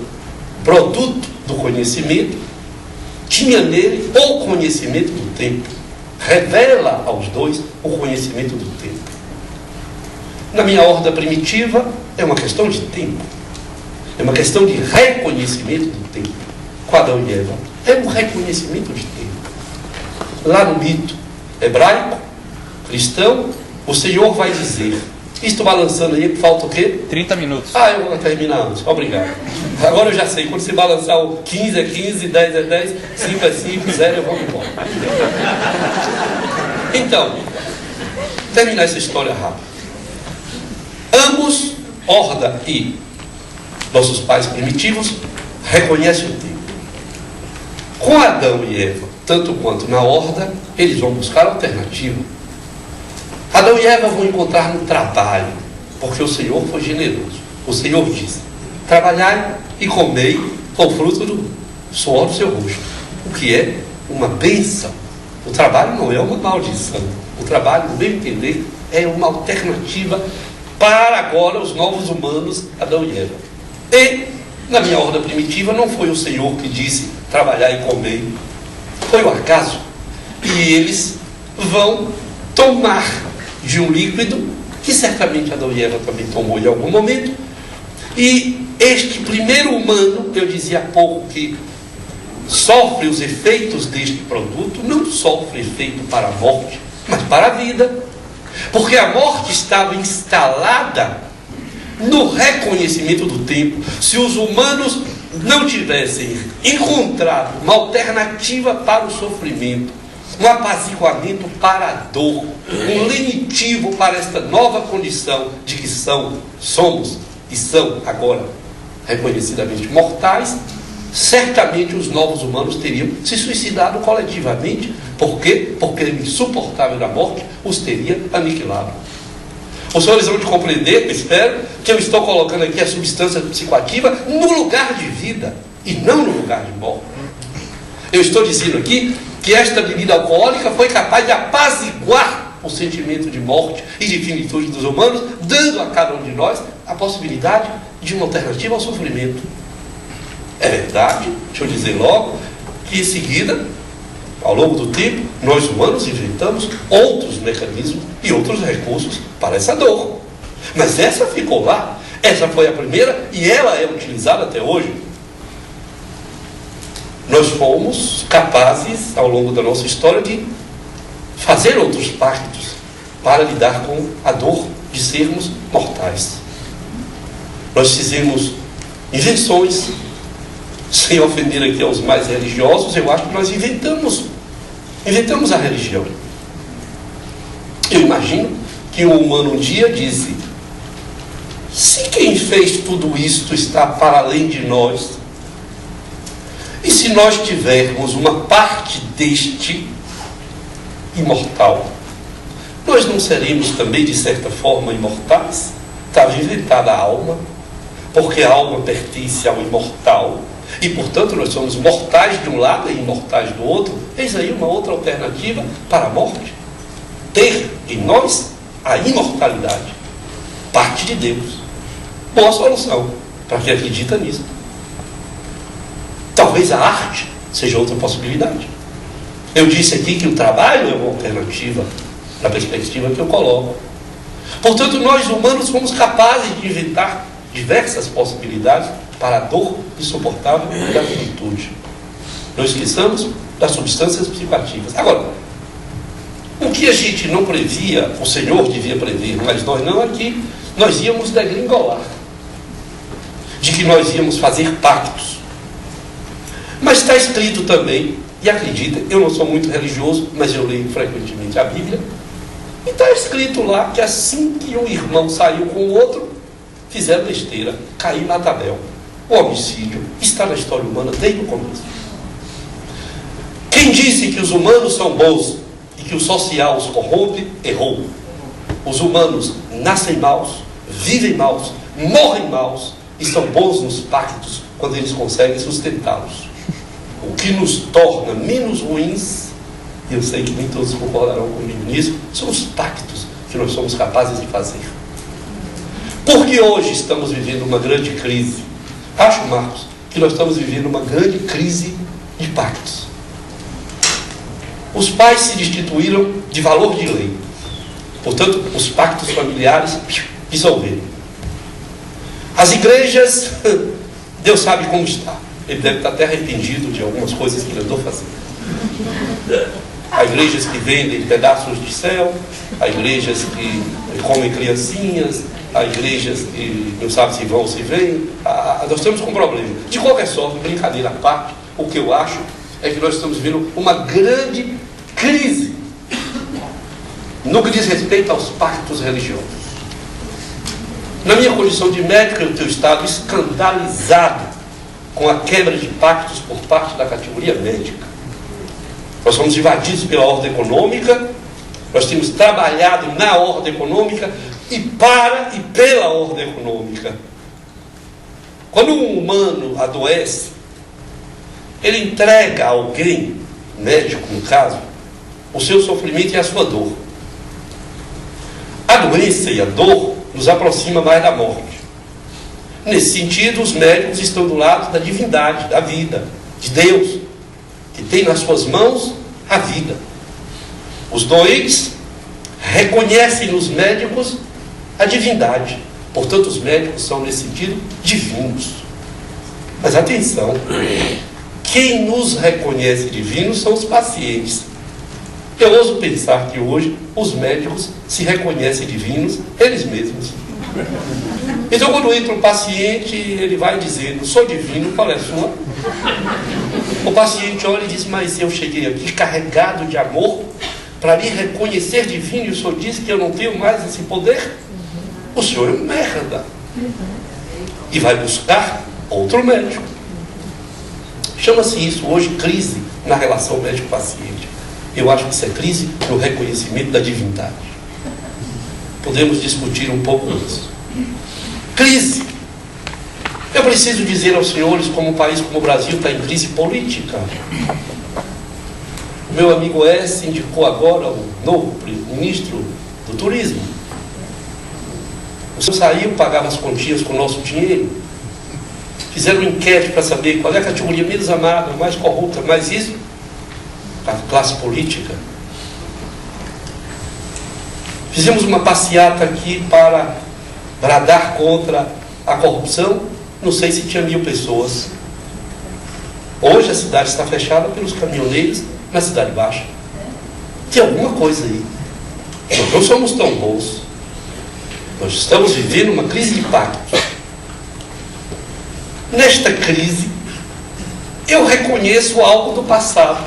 produto do conhecimento, tinha nele o conhecimento do tempo. Revela aos dois o conhecimento do tempo. Na minha horda primitiva, é uma questão de tempo. É uma questão de reconhecimento do tempo. Com Adão e Eva, é um reconhecimento de tempo. Lá no mito hebraico, cristão, o Senhor vai dizer, estou balançando aí, falta o quê? 30 minutos. Eu vou terminar antes, obrigado. Agora eu já sei, quando você balançar o 15 é 15, 10 é 10, 5 é 5, 0 eu vou embora. Então, terminar essa história rápido. Ambos, horda e nossos pais primitivos, reconhecem o tempo. Com Adão e Eva, tanto quanto na horda, eles vão buscar alternativa. Adão e Eva vão encontrar no trabalho, porque o Senhor foi generoso. O Senhor disse, trabalhai e comei o fruto do suor do seu rosto, o que é uma bênção. O trabalho não é uma maldição. O trabalho, no meu entender, é uma alternativa para agora os novos humanos, Adão e Eva. E, na minha horda primitiva, não foi o Senhor que disse trabalhar e comer. Foi o acaso. E eles vão tomar de um líquido que certamente Adão e Eva também tomou em algum momento. E este primeiro humano, eu dizia há pouco que sofre os efeitos deste produto, não sofre efeito para a morte, mas para a vida. Porque a morte estava instalada no reconhecimento do tempo. Se os humanos não tivessem encontrado uma alternativa para o sofrimento, um apaziguamento para a dor, um lenitivo para esta nova condição de que somos e são agora reconhecidamente mortais, certamente os novos humanos teriam se suicidado coletivamente. Por quê? Porque o insuportável da morte os teria aniquilado. Os senhores vão compreender, espero, que eu estou colocando aqui a substância psicoativa no lugar de vida e não no lugar de morte. Eu estou dizendo aqui que esta bebida alcoólica foi capaz de apaziguar o sentimento de morte e de finitude dos humanos, dando a cada um de nós a possibilidade de uma alternativa ao sofrimento. É verdade, deixa eu dizer logo, que em seguida, ao longo do tempo, nós humanos inventamos outros mecanismos e outros recursos para essa dor. Mas essa ficou lá, essa foi a primeira e ela é utilizada até hoje. Nós fomos capazes, ao longo da nossa história, de fazer outros pactos. para lidar com a dor de sermos mortais. Nós fizemos invenções, sem ofender aqui aos mais religiosos, eu acho que nós inventamos a religião. Eu imagino que um humano um dia disse: se quem fez tudo isto está para além de nós, e se nós tivermos uma parte deste imortal, nós não seremos também de certa forma imortais? Estava inventada a alma, porque a alma pertence ao imortal, e portanto nós somos mortais de um lado e imortais do outro. Eis aí uma outra alternativa para a morte: ter em nós a imortalidade, parte de Deus. Boa solução para quem acredita nisso. Talvez a arte seja outra possibilidade. Eu disse aqui que o trabalho é uma alternativa, na perspectiva que eu coloco. Portanto, nós humanos somos capazes de inventar diversas possibilidades para a dor insuportável da finitude. Não esqueçamos das substâncias psicoativas. Agora, o que a gente não previa, o Senhor devia prever, mas nós não aqui, nós íamos degringolar. De que nós íamos fazer pactos. Mas está escrito também, e acredita, eu não sou muito religioso, mas eu leio frequentemente a Bíblia, e está escrito lá que assim que um irmão saiu com o outro, fizeram besteira, cair na tabela. O homicídio está na história humana desde o começo. Quem disse que os humanos são bons e que o social os corrompe, errou. Os humanos nascem maus, vivem maus, morrem maus e são bons nos pactos quando eles conseguem sustentá-los. O que nos torna menos ruins, e eu sei que nem todos concordarão comigo nisso, são os pactos que nós somos capazes de fazer. Porque hoje estamos vivendo uma grande crise. Acho, Marcos, que nós estamos vivendo uma grande crise de pactos. Os pais se destituíram de valor de lei. Portanto, os pactos familiares dissolveram. As igrejas, Deus sabe como está. Ele deve estar até arrependido de algumas coisas que ele andou fazendo. Há igrejas que vendem pedaços de céu, há igrejas que comem criancinhas, há igrejas que não sabem se vão ou se vêm. Nós estamos com um problema. De qualquer sorte, brincadeira à parte, o que eu acho é que nós estamos vivendo uma grande crise no que diz respeito aos pactos religiosos. Na minha condição de médico, eu tenho estado escandalizado com a quebra de pactos por parte da categoria médica. Nós fomos invadidos pela ordem econômica, nós temos trabalhado na ordem econômica e para e pela ordem econômica. Quando um humano adoece, ele entrega a alguém, médico no caso, o seu sofrimento e a sua dor. A doença e a dor nos aproxima mais da morte. Nesse sentido, os médicos estão do lado da divindade, da vida, de Deus, que tem nas suas mãos a vida. Os doentes reconhecem nos médicos a divindade. Portanto, os médicos são, nesse sentido, divinos. Mas atenção, quem nos reconhece divinos são os pacientes. Eu ouso pensar que hoje os médicos se reconhecem divinos eles mesmos. Então, quando entra um paciente, ele vai dizendo: sou divino, qual é a sua? O paciente olha e diz: mas eu cheguei aqui carregado de amor para me reconhecer divino e o senhor diz que eu não tenho mais esse poder? O senhor é um merda. E vai buscar outro médico. Chama-se isso hoje crise na relação médico-paciente. Eu acho que isso é crise no reconhecimento da divindade. Podemos discutir um pouco isso. Crise. Eu preciso dizer aos senhores, como um país como o Brasil está em crise política. O meu amigo S indicou agora o novo ministro do Turismo. O senhor saiu, pagava as continhas com o nosso dinheiro. Fizeram um enquete para saber qual é a categoria menos amada, mais corrupta, mais isso. A classe política. Fizemos uma passeata aqui para bradar contra a corrupção. Não sei se tinha 1000 pessoas. Hoje a cidade está fechada pelos caminhoneiros na Cidade Baixa. Tem alguma coisa aí. Nós não somos tão bons. Nós estamos vivendo uma crise de pactos. Nesta crise, eu reconheço algo do passado.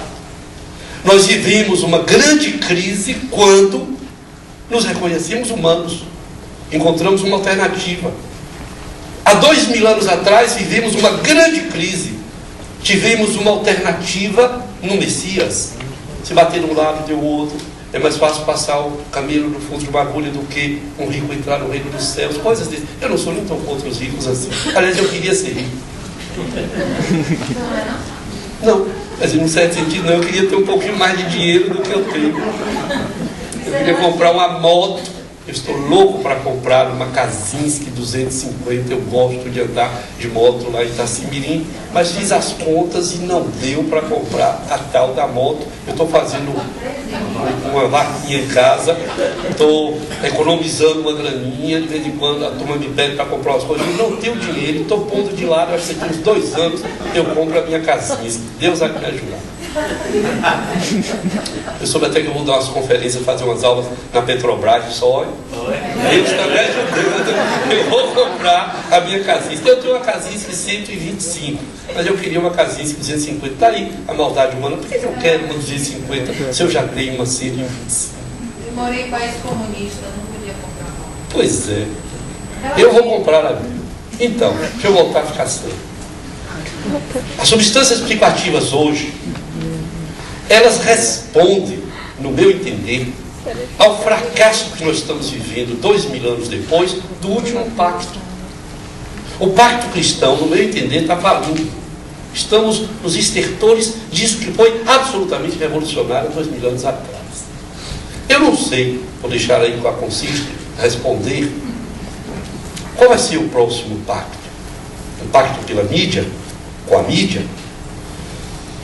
Nós vivemos uma grande crise quando nos reconhecemos humanos. Encontramos uma alternativa. Há 2000 anos atrás, vivemos uma grande crise. Tivemos uma alternativa no Messias. Se bater de um lado, deu outro. É mais fácil passar o camelo no fundo de uma agulha do que um rico entrar no reino dos céus. Coisas desse. Eu não sou nem tão contra os ricos assim. Aliás, eu queria ser rico. Não, mas em um certo sentido não. Eu queria ter um pouquinho mais de dinheiro do que eu tenho. Eu queria comprar uma moto. Eu estou louco para comprar uma Kazinski 250. Eu gosto de andar de moto lá em Itacimirim, mas fiz as contas e não deu para comprar a tal da moto. Eu estou fazendo uma vaquinha em casa, estou economizando uma graninha. De vez em quando a turma me pede para comprar umas coisas. Eu não tenho dinheiro, estou pondo de lado. Acho que daqui uns 2 anos eu compro a minha Kazinski. Deus vai me ajudar. Eu soube até que eu vou dar umas conferências, fazer umas aulas na Petrobras de soja. Deus está me ajudando. Eu vou comprar a minha Kazinski. Eu tenho uma Kazinski 125, mas eu queria uma Kazinski 250. Está aí a maldade humana. Por que eu quero uma 250 se eu já tenho uma 125? Eu morei em país comunista, não podia comprar uma. Pois é. Eu vou comprar a minha. Então, deixa eu voltar a ficar sério. As substâncias psicoativas hoje, elas respondem, no meu entender, ao fracasso que nós estamos vivendo 2000 anos depois do último pacto. O pacto cristão, no meu entender, está falindo. Estamos nos estertores disso que foi absolutamente revolucionário 2000 anos atrás. Eu não sei, vou deixar aí com a Consisto responder, qual vai ser o próximo pacto? O pacto pela mídia? Com a mídia?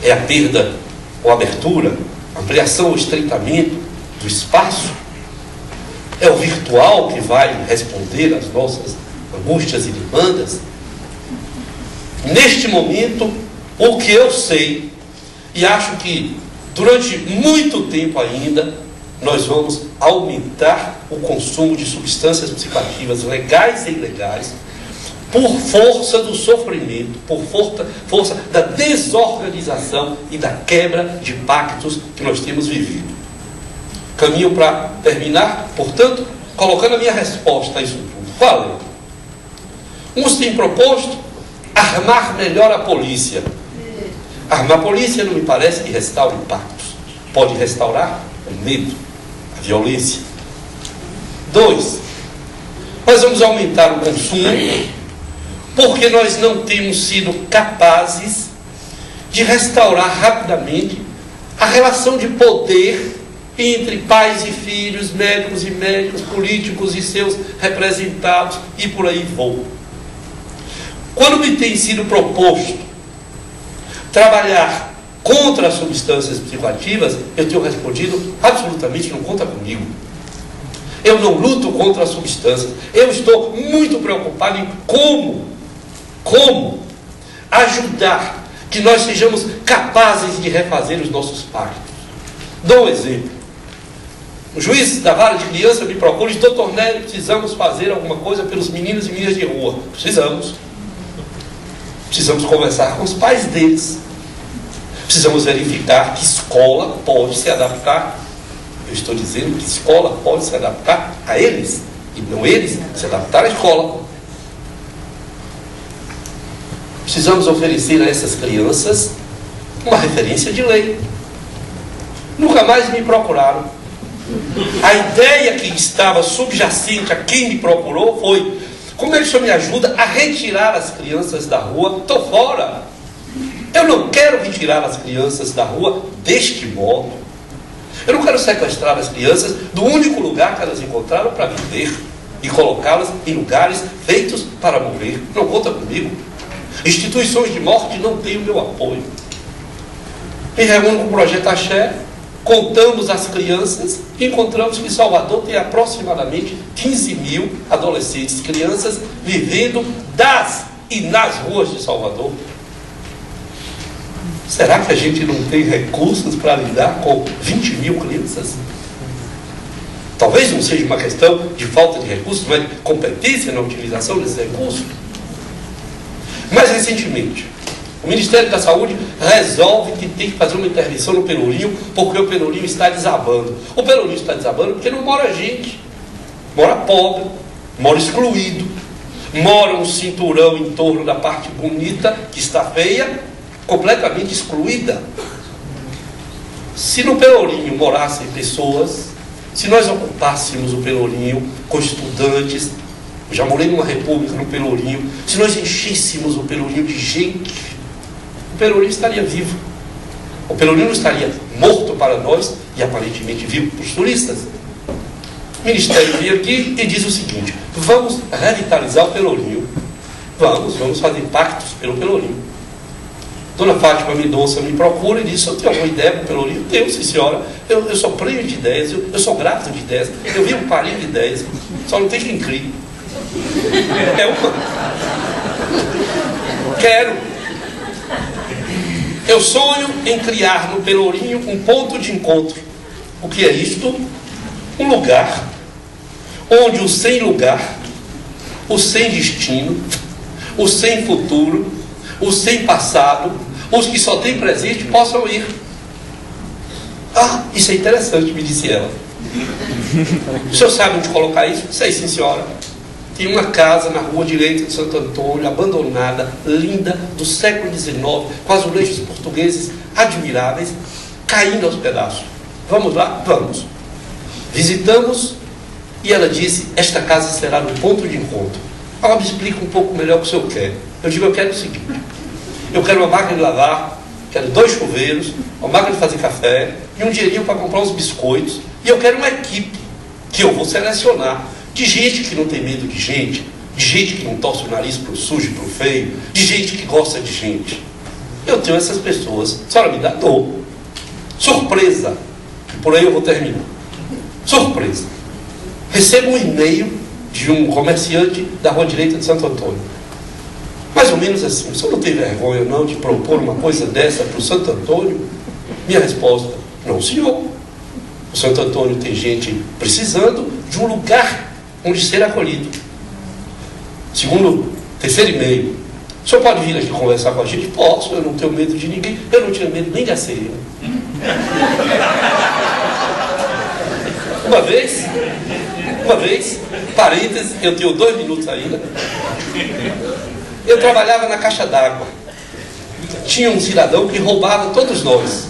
É a perda ou abertura, ampliação ou estreitamento do espaço? É o virtual que vai responder às nossas angústias e demandas? Neste momento, o que eu sei, e acho que durante muito tempo ainda, nós vamos aumentar o consumo de substâncias psicoativas legais e ilegais, por força do sofrimento, por força da desorganização e da quebra de pactos que nós temos vivido. Caminho para terminar, portanto, colocando a minha resposta a isso tudo. Qual é? Uns têm proposto armar melhor a polícia. Armar a polícia não me parece que restaure pactos. Pode restaurar o medo, a violência. 2, nós vamos aumentar o consumo, porque nós não temos sido capazes de restaurar rapidamente a relação de poder entre pais e filhos, médicos e médicos, políticos e seus representados, e por aí vou. Quando me tem sido proposto trabalhar contra as substâncias psicoativas, eu tenho respondido absolutamente não conta comigo. Eu não luto contra as substâncias. Eu estou muito preocupado em como ajudar que nós sejamos capazes de refazer os nossos pactos. Dou um exemplo. O juiz da vara de criança me procura e diz: doutor Nélio, precisamos fazer alguma coisa pelos meninos e meninas de rua. Precisamos conversar com os pais deles. Precisamos verificar que escola pode se adaptar. Eu estou dizendo que escola pode se adaptar a eles, e não eles se adaptar à escola. Precisamos oferecer a essas crianças uma referência de lei. Nunca mais me procuraram. A ideia que estava subjacente a quem me procurou foi: como é que o senhor me ajuda a retirar as crianças da rua? Estou fora. Eu não quero retirar as crianças da rua deste modo. Eu não quero sequestrar as crianças do único lugar que elas encontraram para viver e colocá-las em lugares feitos para morrer. Não conta comigo. Instituições de morte não têm o meu apoio. Me reúno com o Projeto Axé, contamos as crianças e encontramos que Salvador tem aproximadamente 15 mil adolescentes e crianças vivendo das e nas ruas de Salvador. Será que a gente não tem recursos para lidar com 20 mil crianças? Talvez não seja uma questão de falta de recursos, mas de competência na utilização desses recursos. Mais recentemente, o Ministério da Saúde resolve que tem que fazer uma intervenção no Pelourinho, porque o Pelourinho está desabando. O Pelourinho está desabando porque não mora gente. Mora pobre, mora excluído, mora um cinturão em torno da parte bonita, que está feia, completamente excluída. Se no Pelourinho morassem pessoas, se nós ocupássemos o Pelourinho com estudantes, eu já morei numa república no Pelourinho, se nós enchêssemos o Pelourinho de gente, o Pelourinho estaria vivo. O Pelourinho não estaria morto para nós e aparentemente vivo para os turistas. O Ministério vem aqui e diz o seguinte: vamos revitalizar o Pelourinho, vamos fazer pactos pelo Pelourinho. Dona Fátima Mendonça me procura e diz: eu tenho alguma ideia para o Pelourinho? Tenho, sim senhora, eu sou prêmio de ideias, eu sou grato de ideias, eu vivo parindo de ideias, só não tem quem crie. É uma. Quero. Eu sonho em criar no Pelourinho um ponto de encontro. O que é isto? Um lugar onde o sem lugar, o sem destino, o sem futuro, o sem passado, os que só têm presente possam ir. Ah, isso é interessante, me disse ela. O senhor sabe onde colocar isso? Sei, sim, senhora. Tem uma casa na rua direita de Santo Antônio, abandonada, linda, do século XIX, com azulejos portugueses admiráveis, caindo aos pedaços. Vamos lá? Vamos. Visitamos e ela disse: esta casa será no ponto de encontro. Ela me explica um pouco melhor o que o senhor quer. Eu digo: eu quero o seguinte, eu quero uma máquina de lavar, quero 2 chuveiros, uma máquina de fazer café e um dinheirinho para comprar uns biscoitos, e eu quero uma equipe que eu vou selecionar de gente que não tem medo de gente que não torce o nariz para o sujo e para o feio, de gente que gosta de gente. Eu tenho essas pessoas. A senhora me dá? Dou. Surpresa. Por aí eu vou terminar. Surpresa. Recebo um e-mail de um comerciante da rua direita de Santo Antônio. Mais ou menos assim: o senhor não tem vergonha não de propor uma coisa dessa para o Santo Antônio? Minha resposta: não, senhor. O Santo Antônio tem gente precisando de um lugar onde ser acolhido. Segundo, terceiro e-mail: o senhor pode vir aqui conversar com a gente? Posso, eu não tenho medo de ninguém. Eu não tinha medo nem de ACM. Uma vez, parênteses, eu tenho 2 minutos ainda. Eu trabalhava na caixa d'água. Tinha um cidadão que roubava todos nós.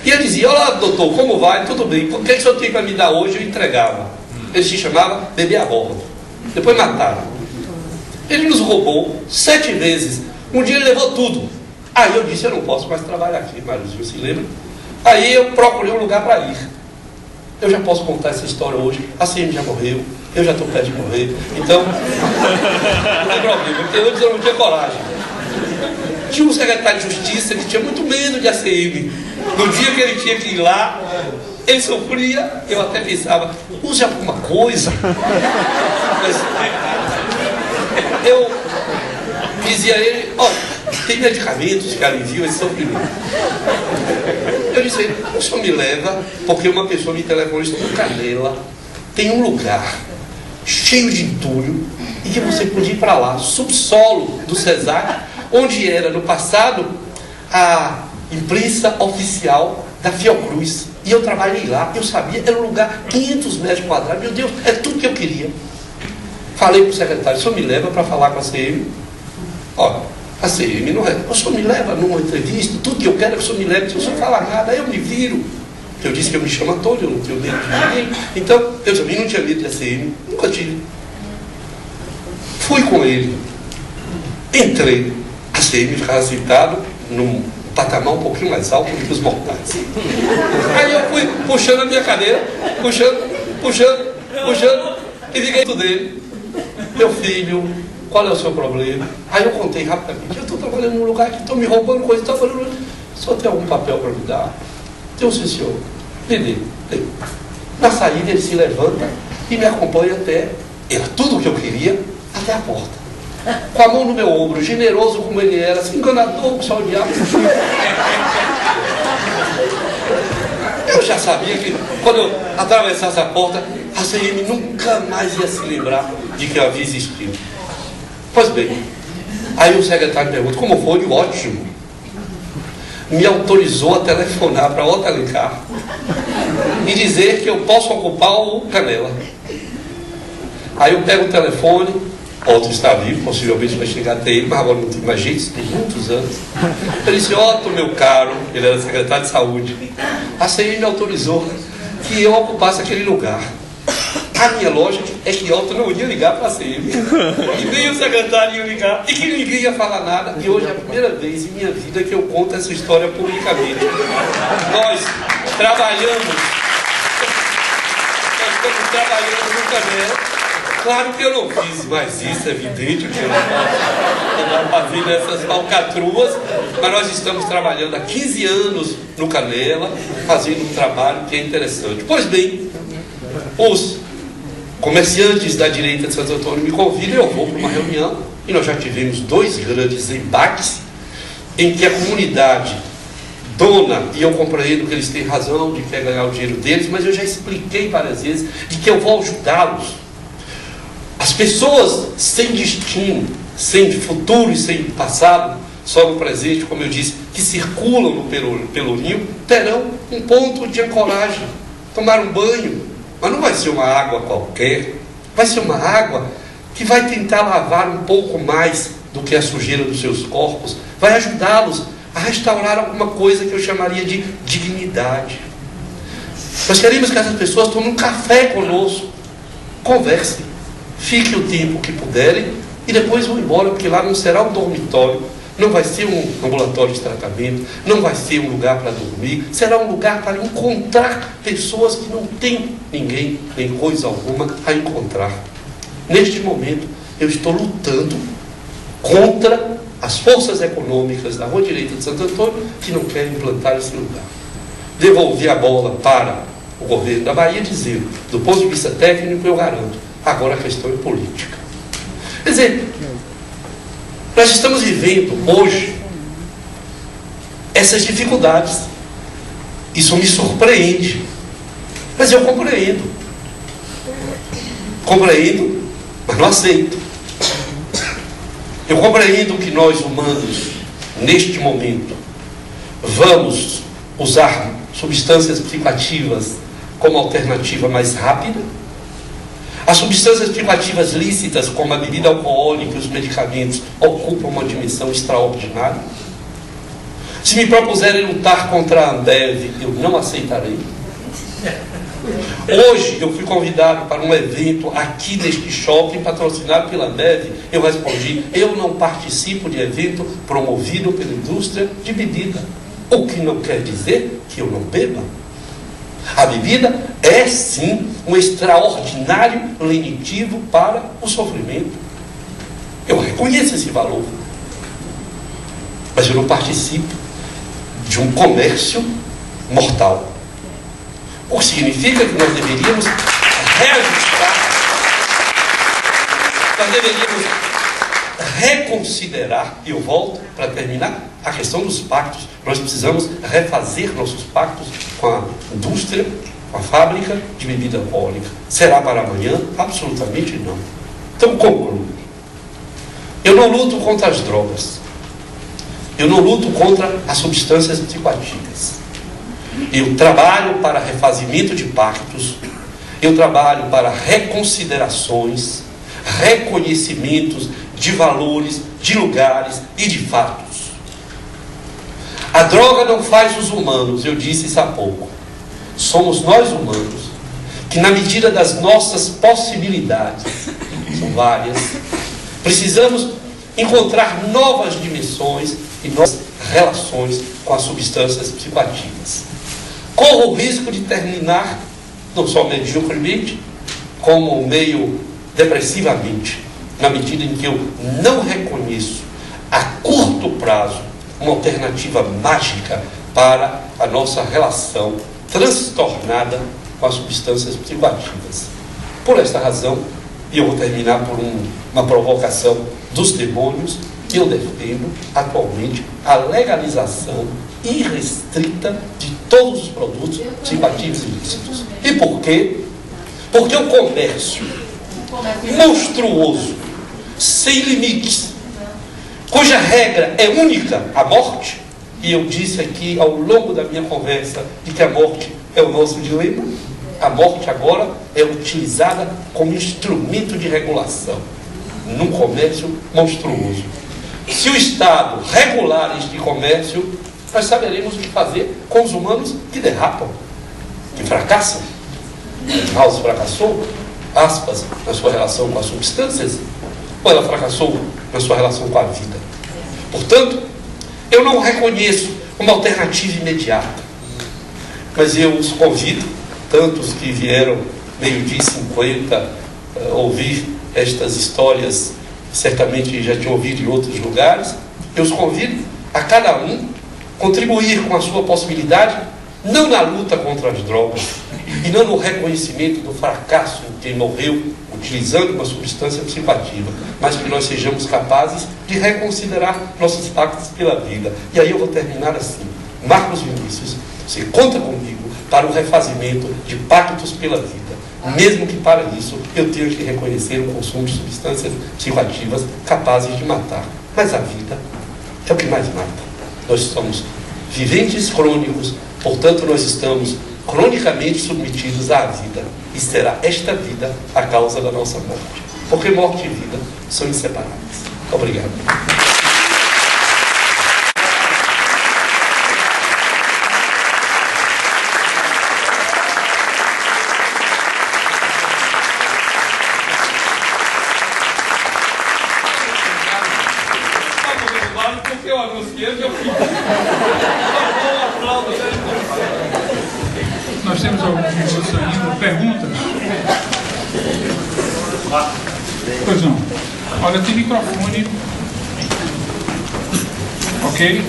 E ele dizia: olá, doutor, como vai? Tudo bem. O que o senhor tem para me dar hoje? Eu entregava. Ele se chamava Bebê a Bordo. Depois mataram. Ele nos roubou 7 vezes. Um dia ele levou tudo. Aí eu disse: eu não posso mais trabalhar aqui, Marizinho, se lembra? Aí eu procurei um lugar para ir. Eu já posso contar essa história hoje. A CM já morreu, eu já estou perto de morrer. Então, não tem problema, porque antes eu não tinha coragem. Tinha um secretário de Justiça que tinha muito medo de ACM. No dia que ele tinha que ir lá, ele sofria. Eu até pensava: use alguma coisa. Mas eu dizia a ele: olha, tem medicamentos que aliviam esse sofrimento. Eu disse a ele: o senhor me leva, porque uma pessoa me telefonou no Canela, tem um lugar cheio de entulho e que você podia ir para lá, subsolo do CESAC, onde era no passado a imprensa oficial da Fiocruz. E eu trabalhei lá, eu sabia, era um lugar 500 metros quadrados. Meu Deus, é tudo que eu queria. Falei para o secretário: o senhor me leva para falar com a CM? Olha, a CM não é. O senhor me leva numa entrevista, tudo que eu quero é que o senhor me leve. Se o senhor falar nada, eu me viro. Eu disse que eu me chamo Antônio, eu não tenho medo de ninguém. Então, eu também não tinha medo de ACM, nunca tive. Fui com ele, entrei. A CM ficava sentado num patamar um pouquinho mais alto do que os mortais. Aí eu fui puxando a minha cadeira, puxando, e fiquei tudo dele. Meu filho, qual é o seu problema? Aí eu contei rapidamente: eu estou trabalhando num lugar que estão me roubando coisa, estou trabalhando. Só tem algum papel para me dar? Tem, sim, senhor. Me dê. Na saída ele se levanta e me acompanha até, era tudo o que eu queria, até a porta. Com a mão no meu ombro, generoso como ele era, assim, enganador, que só odiava. Eu já sabia que quando eu atravessasse a porta, a CM nunca mais ia se lembrar de que eu havia existido. Pois bem, aí o secretário pergunta, como foi? Ótimo. Me autorizou a telefonar para Otto Alencar e dizer que eu posso ocupar o Canela. Aí eu pego o telefone, Otto está vivo, possivelmente vai chegar até ele, mas agora não tem mais jeito, tem muitos anos. Ele disse, Otto, meu caro, ele era secretário de saúde, a CM me autorizou que eu ocupasse aquele lugar. A minha lógica é que Otto não ia ligar para a CM, e nem o secretário ia ligar, e que ninguém ia falar nada. E hoje é a primeira vez em minha vida que eu conto essa história publicamente. Nós estamos trabalhando no Canela. Claro que eu não fiz mais isso, é evidente que eu não fazia essas falcatruas, mas nós estamos trabalhando há 15 anos no Canela, fazendo um trabalho que é interessante. Pois bem, os comerciantes da direita de Santo Antônio me convidam, eu vou para uma reunião, e nós já tivemos 2 grandes embates, em que a comunidade dona, e eu compreendo que eles têm razão de querer ganhar o dinheiro deles, mas eu já expliquei várias vezes de que eu vou ajudá-los. As pessoas sem destino, sem futuro e sem passado, só no presente, como eu disse, que circulam no Pelourinho, terão um ponto de ancoragem, tomar um banho, mas não vai ser uma água qualquer, vai ser uma água que vai tentar lavar um pouco mais do que a sujeira dos seus corpos, vai ajudá-los a restaurar alguma coisa que eu chamaria de dignidade. Nós queremos que essas pessoas tomem um café conosco, conversem, fiquem o tempo que puderem e depois vão embora, porque lá não será um dormitório, não vai ser um ambulatório de tratamento, não vai ser um lugar para dormir, será um lugar para encontrar pessoas que não têm ninguém, nem coisa alguma a encontrar. Neste momento, eu estou lutando contra as forças econômicas da Rua Direita de Santo Antônio que não querem implantar esse lugar. Devolvi a bola para o governo da Bahia, dizendo, do ponto de vista técnico, eu garanto, agora a questão é política. Quer dizer, nós estamos vivendo hoje essas dificuldades. Isso me surpreende, mas eu compreendo. Compreendo, mas não aceito. Eu compreendo que nós humanos, neste momento, vamos usar substâncias psicoativas como alternativa mais rápida. As substâncias psicoativas lícitas, como a bebida alcoólica e os medicamentos, ocupam uma dimensão extraordinária. Se me propuserem lutar contra a Ambev, eu não aceitarei. Hoje eu fui convidado para um evento aqui neste shopping, patrocinado pela Ambev. Eu respondi, eu não participo de evento promovido pela indústria de bebida. O que não quer dizer que eu não beba. A bebida é sim um extraordinário lenitivo para o sofrimento. Eu reconheço esse valor. Mas eu não participo de um comércio mortal. O que significa que nós deveríamos reajustar, nós deveríamos reconsiderar, e eu volto para terminar, a questão dos pactos. Nós precisamos refazer nossos pactos com a indústria, com a fábrica de bebida alcoólica. Será para amanhã? Absolutamente não. Então concluo. Eu não luto contra as drogas. Eu não luto contra as substâncias psicoativas. Eu trabalho para refazimento de pactos. Eu trabalho para reconsiderações, reconhecimentos de valores, de lugares e de fatos. A droga não faz os humanos, eu disse isso há pouco. Somos nós humanos que, na medida das nossas possibilidades, são várias, precisamos encontrar novas dimensões e novas relações com as substâncias psicoativas. Corro o risco de terminar, não só mediocremente, como meio depressivamente, na medida em que eu não reconheço a curto prazo uma alternativa mágica para a nossa relação transtornada com as substâncias psicoativas. Por esta razão, e eu vou terminar por uma provocação dos demônios, eu defendo atualmente a legalização irrestrita de todos os produtos psicoativos ilícitos. E por quê? Porque o comércio monstruoso, sem limites, cuja regra é única, a morte, e eu disse aqui ao longo da minha conversa de que a morte é o nosso dilema. A morte agora é utilizada como instrumento de regulação num comércio monstruoso. Se o Estado regular este comércio, nós saberemos o que fazer com os humanos que derrapam, que fracassam. House fracassou, aspas, na sua relação com as substâncias, ou ela fracassou na sua relação com a vida. Portanto, eu não reconheço uma alternativa imediata, mas eu os convido, tantos que vieram meio-dia e 50 ouvir estas histórias, certamente já tinham ouvido em outros lugares, eu os convido a cada um contribuir com a sua possibilidade, não na luta contra as drogas, e não no reconhecimento do fracasso de quem morreu utilizando uma substância psicoativa, mas que nós sejamos capazes de reconsiderar nossos pactos pela vida. E aí eu vou terminar assim. Marcos Vinícius, você conta comigo para o refazimento de pactos pela vida, mesmo que para isso eu tenha que reconhecer o consumo de substâncias psicoativas capazes de matar. Mas a vida é o que mais mata. Nós somos viventes crônicos, portanto nós estamos cronicamente submetidos à vida, e será esta vida a causa da nossa morte, porque morte e vida são inseparáveis. Obrigado. Porque eu anunciei, eu fiz. Nós temos alguns minutos ainda. Perguntas? Pois não. Olha, tem microfone. Ok?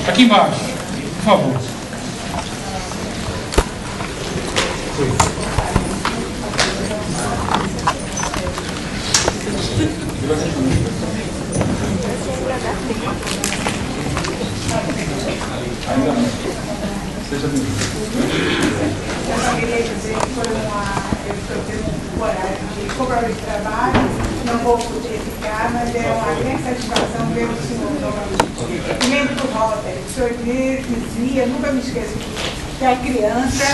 Aqui embaixo, por favor. Ainda não. Seja bem-vindo. Eu queria dizer que eu estou tendo coragem de cobrar de trabalho, não vou poder ficar, mas é uma grande satisfação ver o senhor novamente. Lembro do Walter, o senhor dizia, nunca me esqueço que a criança,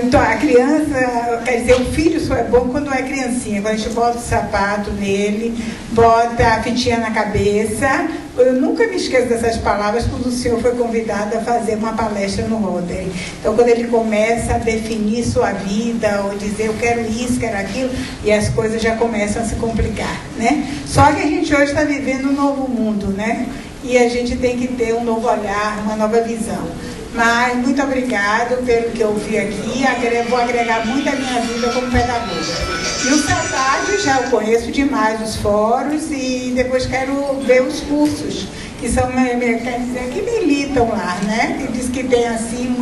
então a criança, quer dizer, o filho só é bom quando é criancinha, quando a gente bota o sapato nele, bota a fitinha na cabeça. Eu nunca me esqueço dessas palavras quando o senhor foi convidado a fazer uma palestra no Rotary. Então, quando ele começa a definir sua vida, ou dizer eu quero isso, quero aquilo, e as coisas já começam a se complicar, né? Só que a gente hoje está vivendo um novo mundo, né? E a gente tem que ter um novo olhar, uma nova visão. Mas muito obrigado pelo que eu vi aqui, vou agregar muito a minha vida como pedagoga. E o CETAD já eu conheço demais os fóruns e depois quero ver os cursos, que são, quer dizer, que militam lá, né? Que diz que tem assim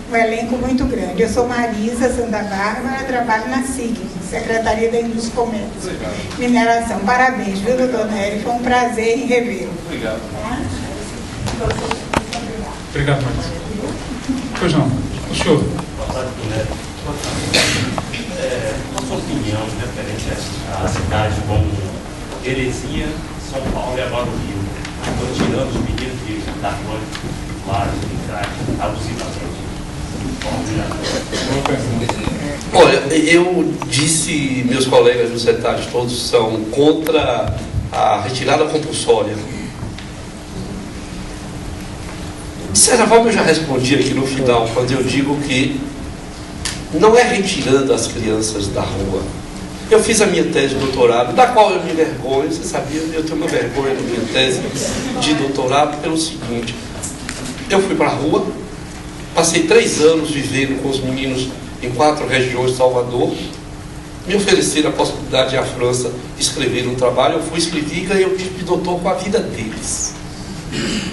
um elenco muito grande. Eu sou Marisa Santa Bárbara, trabalho na SIG, Secretaria da Indústria e Comércio. Mineração. Parabéns, viu, doutor Nery? Foi um prazer em revê-lo. Obrigado. Obrigado, Marisa. Pois não, o senhor. Boa tarde, Nery. Qual a sua opinião referente a cidades como Terezinha, São Paulo e agora o Rio? Estão tirando os meninos da rua, vários, de crack, abusivamente. Olha, eu disse, meus colegas do CETAD todos são contra a retirada compulsória. De certa forma eu já respondi aqui no final, quando eu digo que não é retirando as crianças da rua. Eu fiz a minha tese de doutorado, da qual eu me envergonho, você sabia, eu tenho uma vergonha da minha tese de doutorado pelo seguinte: eu fui para a rua, passei 3 anos vivendo com os meninos em 4 regiões de Salvador, me ofereceram a possibilidade de ir à França escrever um trabalho, eu fui escrever e ganhei o título de doutor com a vida deles.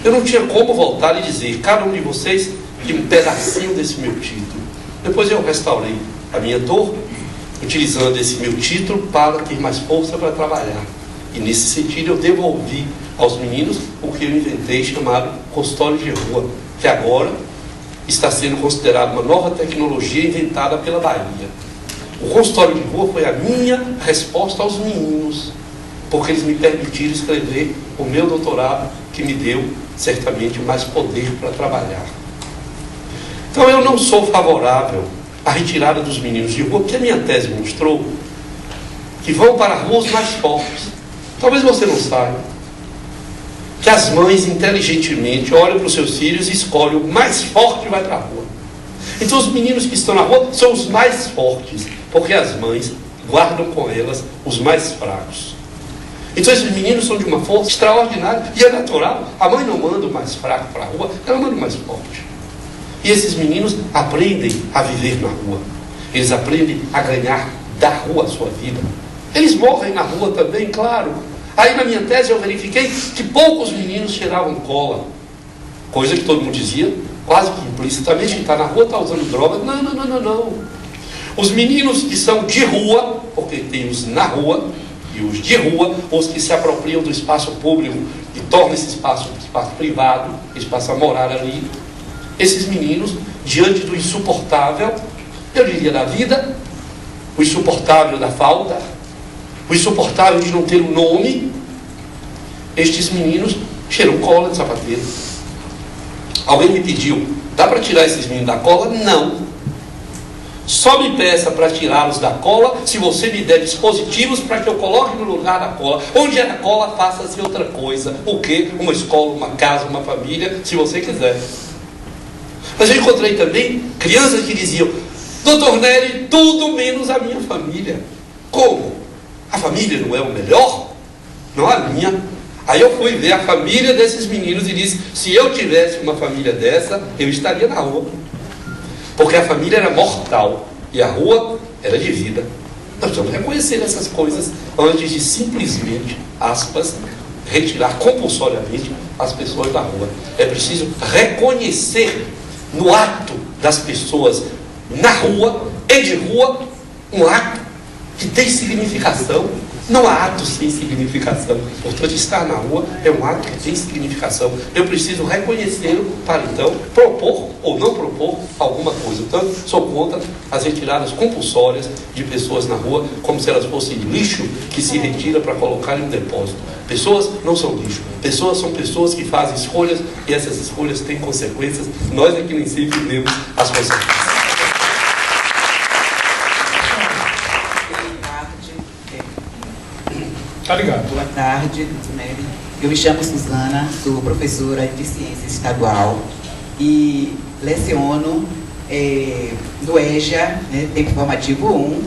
Eu não tinha como voltar e dizer, cada um de vocês tem um pedacinho desse meu título. Depois eu restaurei a minha dor, utilizando esse meu título para ter mais força para trabalhar. E nesse sentido eu devolvi aos meninos o que eu inventei, chamado consultório de rua, que agora está sendo considerado uma nova tecnologia inventada pela Bahia. O consultório de rua foi a minha resposta aos meninos, porque eles me permitiram escrever o meu doutorado, que me deu, certamente, mais poder para trabalhar. Então, eu não sou favorável à retirada dos meninos de rua, porque a minha tese mostrou que vão para a rua os mais fortes. Talvez você não saiba que as mães, inteligentemente, olham para os seus filhos e escolhem o mais forte e vai para a rua. Então, os meninos que estão na rua são os mais fortes, porque as mães guardam com elas os mais fracos. Então, esses meninos são de uma força extraordinária, e é natural. A mãe não manda o mais fraco para a rua, ela manda o mais forte. E esses meninos aprendem a viver na rua. Eles aprendem a ganhar da rua a sua vida. Eles morrem na rua também, claro. Aí, na minha tese, eu verifiquei que poucos meninos cheiravam cola. Coisa que todo mundo dizia, quase que implicitamente, quem está na rua está usando droga. Não. Os meninos que são de rua, porque tem os na rua e os de rua, os que se apropriam do espaço público e tornam esse espaço privado, espaço a morar ali. Esses meninos, diante do insuportável, eu diria da vida, o insuportável da falta, o insuportável de não ter um nome, estes meninos cheiram cola de sapateiro. Alguém me pediu, dá para tirar esses meninos da cola? Não. Só me peça para tirá-los da cola se você me der dispositivos para que eu coloque no lugar da cola. Onde é a cola, faça-se outra coisa. O quê? Uma escola, uma casa, uma família, se você quiser. Mas eu encontrei também crianças que diziam: Dr. Nery, tudo menos a minha família. Como? A família não é o melhor? Não a minha. Aí eu fui ver a família desses meninos e disse: se eu tivesse uma família dessa, eu estaria na rua. Porque a família era mortal e a rua era de vida. Nós precisamos reconhecer essas coisas antes de simplesmente, aspas, retirar compulsoriamente as pessoas da rua. É preciso reconhecer no ato das pessoas na rua e de rua um ato que tem significação. Não há ato sem significação. Portanto, estar na rua é um ato que tem significação. Eu preciso reconhecê-lo para, então, propor ou não propor alguma coisa. Portanto, sou contra as retiradas compulsórias de pessoas na rua, como se elas fossem lixo que se retira para colocar em um depósito. Pessoas não são lixo. Pessoas são pessoas que fazem escolhas, e essas escolhas têm consequências. Nós é que nem sempre vemos as consequências. Tá ligado. Boa tarde, doutor Nery. Eu me chamo Suzana, sou professora de ciência estadual e leciono do EJA, tempo formativo 1,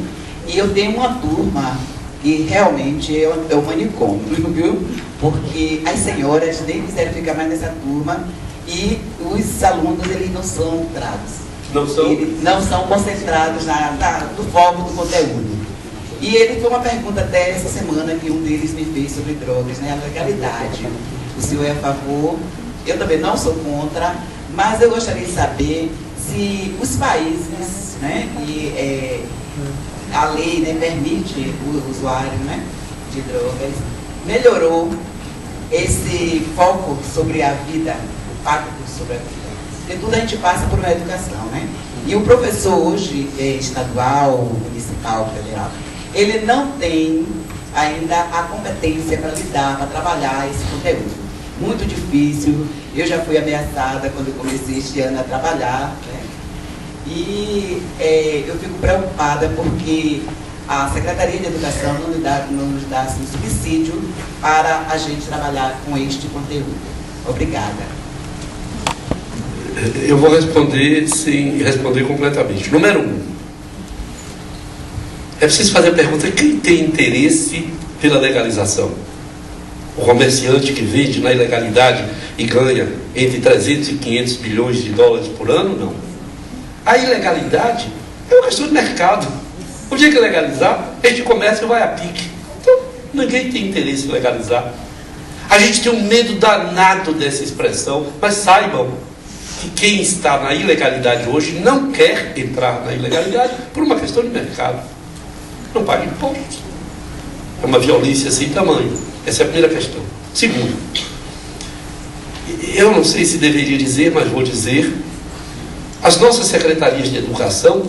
e eu tenho uma turma que realmente é um manicômio, viu? Porque as senhoras nem quiseram ficar mais nessa turma e os alunos, eles não são concentrados. Não são? Eles não são concentrados no foco do conteúdo. E ele foi uma pergunta até essa semana que um deles me fez sobre drogas, né? A legalidade. O senhor é a favor? Eu também não sou contra, mas eu gostaria de saber se os países, né, que a lei, né, permite o usuário, né, de drogas, melhorou esse foco sobre a vida, o pacto sobre a vida. Porque tudo a gente passa por uma educação, né? E o professor hoje, estadual, municipal, federal, ele não tem ainda a competência para lidar, para trabalhar esse conteúdo. Muito difícil. Eu já fui ameaçada quando eu comecei este ano a trabalhar, né? E eu fico preocupada porque a Secretaria de Educação não nos dá assim, subsídio para a gente trabalhar com este conteúdo. Obrigada. Eu vou responder sem responder completamente. Número 1. É preciso fazer a pergunta: quem tem interesse pela legalização? O comerciante que vende na ilegalidade e ganha entre 300 e 500 bilhões de dólares por ano? Não. A ilegalidade é uma questão de mercado. O dia que legalizar, este comércio vai a pique. Então, ninguém tem interesse em legalizar. A gente tem um medo danado dessa expressão, mas saibam que quem está na ilegalidade hoje não quer entrar na ilegalidade por uma questão de mercado. Não paga impostos. É uma violência sem tamanho. Essa é a primeira questão. Segundo, eu não sei se deveria dizer, mas vou dizer: as nossas secretarias de educação,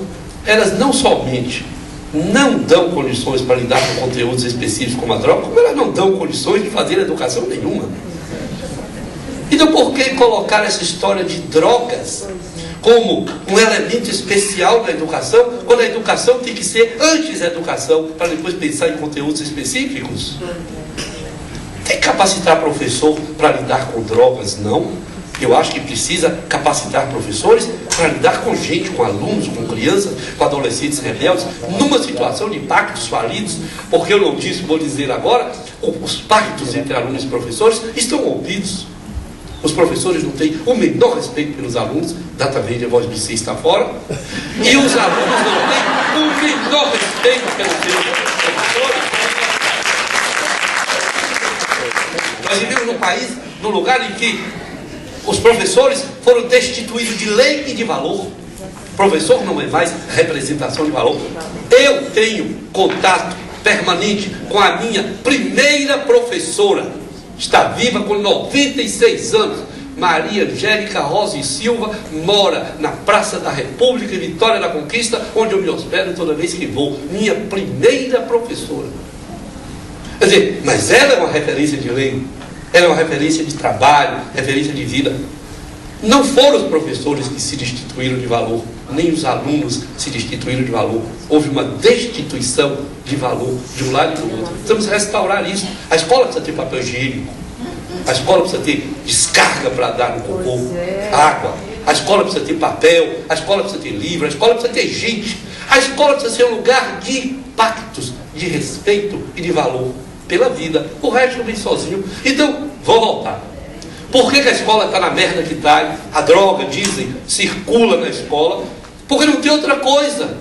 elas não somente não dão condições para lidar com conteúdos específicos como a droga, como elas não dão condições de fazer educação nenhuma. Então, por que colocar essa história de drogas como um elemento especial da educação, quando a educação tem que ser antes da educação, para depois pensar em conteúdos específicos? Tem que capacitar professor para lidar com drogas? Não. Eu acho que precisa capacitar professores para lidar com gente, com alunos, com crianças, com adolescentes rebeldes, numa situação de pactos falidos, porque eu não disse, vou dizer agora, os pactos entre alunos e professores estão rompidos. Os professores não têm o menor respeito pelos alunos, data verde, a voz de si está fora, e os alunos não têm o menor respeito pelos seus professores. Nós vivemos num país, num lugar em que os professores foram destituídos de lei e de valor. O professor não é mais representação de valor. Eu tenho contato permanente com a minha primeira professora. Está viva com 96 anos. Maria Angélica Rosa e Silva, mora na Praça da República, em Vitória da Conquista, onde eu me hospedo toda vez que vou. Minha primeira professora. Quer dizer, mas ela é uma referência de lei. Ela é uma referência de trabalho, referência de vida. Não foram os professores que se destituíram de valor, nem os alunos se destituíram de valor. Houve uma destituição de valor de um lado e do outro. Precisamos restaurar isso. A escola precisa ter papel higiênico. A escola precisa ter descarga para dar no cocô, água. A escola precisa ter papel. A escola precisa ter livro. A escola precisa ter gente. A escola precisa ser um lugar de pactos, de respeito e de valor pela vida. O resto vem sozinho. Então, vou voltar. Por que a escola está na merda que está? A droga, dizem, circula na escola. Porque não tem outra coisa.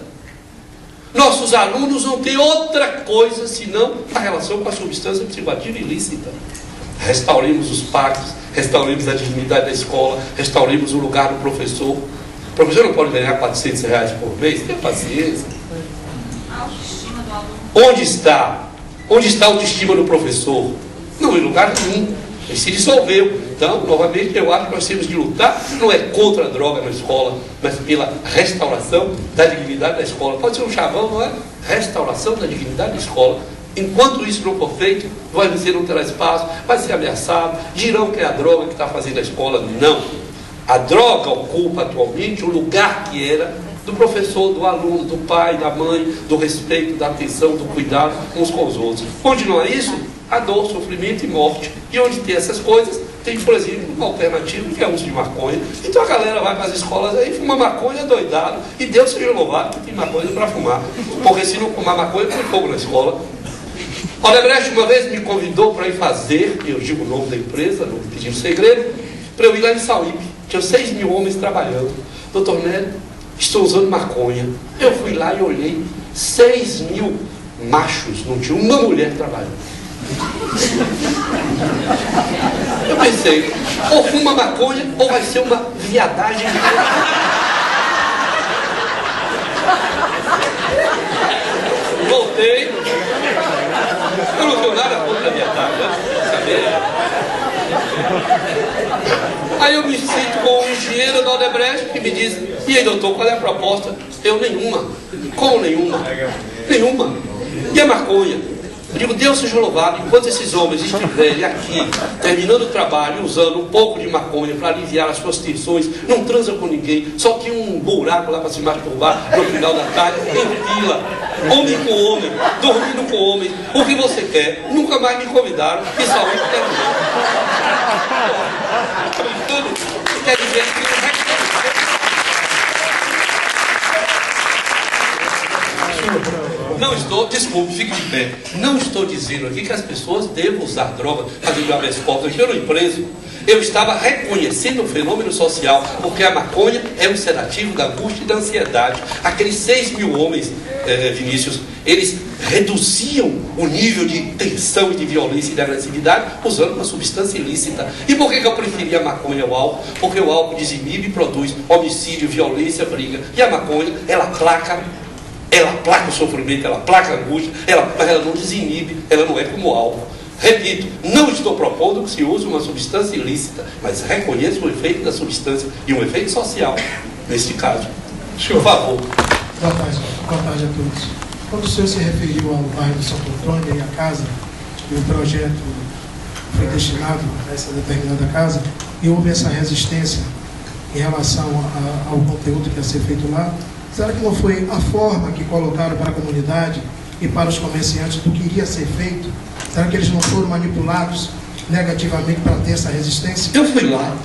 Nossos alunos não têm outra coisa senão a relação com a substância psicoativa ilícita. Restauremos os pactos, restauremos a dignidade da escola, restauremos o lugar do professor. O professor não pode ganhar R$400 por mês? Tenha paciência. A autoestima do aluno. Onde está? Onde está a autoestima do professor? Não, em lugar nenhum. Ele se dissolveu. Então, novamente, eu acho que nós temos de lutar, não é contra a droga na escola, mas pela restauração da dignidade da escola. Pode ser um chavão, não é? Restauração da dignidade da escola. Enquanto isso não for feito, você não terá espaço, vai ser ameaçado, dirão que é a droga que está fazendo a escola. Não. A droga ocupa atualmente o lugar que era do professor, do aluno, do pai, da mãe, do respeito, da atenção, do cuidado uns com os outros. Onde não é isso, há dor, sofrimento e morte. E onde tem essas coisas, tem, por exemplo, uma alternativa que é o uso de maconha. Então a galera vai para as escolas aí, fuma maconha doidado, e Deus seja louvado que tem maconha para fumar. Porque se não fumar maconha, põe fogo na escola. Odebrecht uma vez me convidou para ir fazer, eu digo o nome da empresa, não pedi segredo, para eu ir lá em Sauípe. Tinha 6 mil homens trabalhando. Doutor Nélio, estou usando maconha. Eu fui lá e olhei, 6 mil machos, não tinha uma mulher trabalhando. Eu pensei, ou fuma maconha, ou vai ser uma viadagem. Voltei. Eu não tenho nada contra a viadagem, né? Aí eu me sinto com o engenheiro da Odebrecht que me diz: e aí, doutor, qual é a proposta? Eu, nenhuma. Como nenhuma? Nenhuma. E a maconha? Eu digo, Deus seja louvado, enquanto esses homens estiverem aqui, terminando o trabalho, usando um pouco de maconha para aliviar as suas tensões, não transam com ninguém, só tem um buraco lá para se masturbar no final da tarde, em fila, homem com homem, dormindo com homem, o que você quer? Nunca mais me convidaram, e só me terminou. Quer dizer que não estou, desculpe, fique de pé. Não estou dizendo aqui que as pessoas devam usar droga, fazendo habeas corpus. Eu não preso. Eu estava reconhecendo o fenômeno social, porque a maconha é um sedativo da angústia e da ansiedade. Aqueles 6 mil homens, Vinícius, eles reduziam o nível de tensão e de violência e de agressividade usando uma substância ilícita. E por que eu preferia a maconha ao álcool? Porque o álcool desinibe e produz homicídio, violência, briga. E a maconha, ela aplaca o sofrimento, ela aplaca a angústia, mas ela não desinibe, ela não é como o álcool. Repito, não estou propondo que se use uma substância ilícita, mas reconheço o efeito da substância e um efeito social, neste caso. Por favor. Boa tarde a todos. Quando o senhor se referiu ao bairro de Santo Antônio e à casa, e o projeto foi destinado a essa determinada casa, e houve essa resistência em relação ao conteúdo que ia ser feito lá, será que não foi a forma que colocaram para a comunidade e para os comerciantes do que iria ser feito? Será que eles não foram manipulados negativamente para ter essa resistência? Eu fui lá,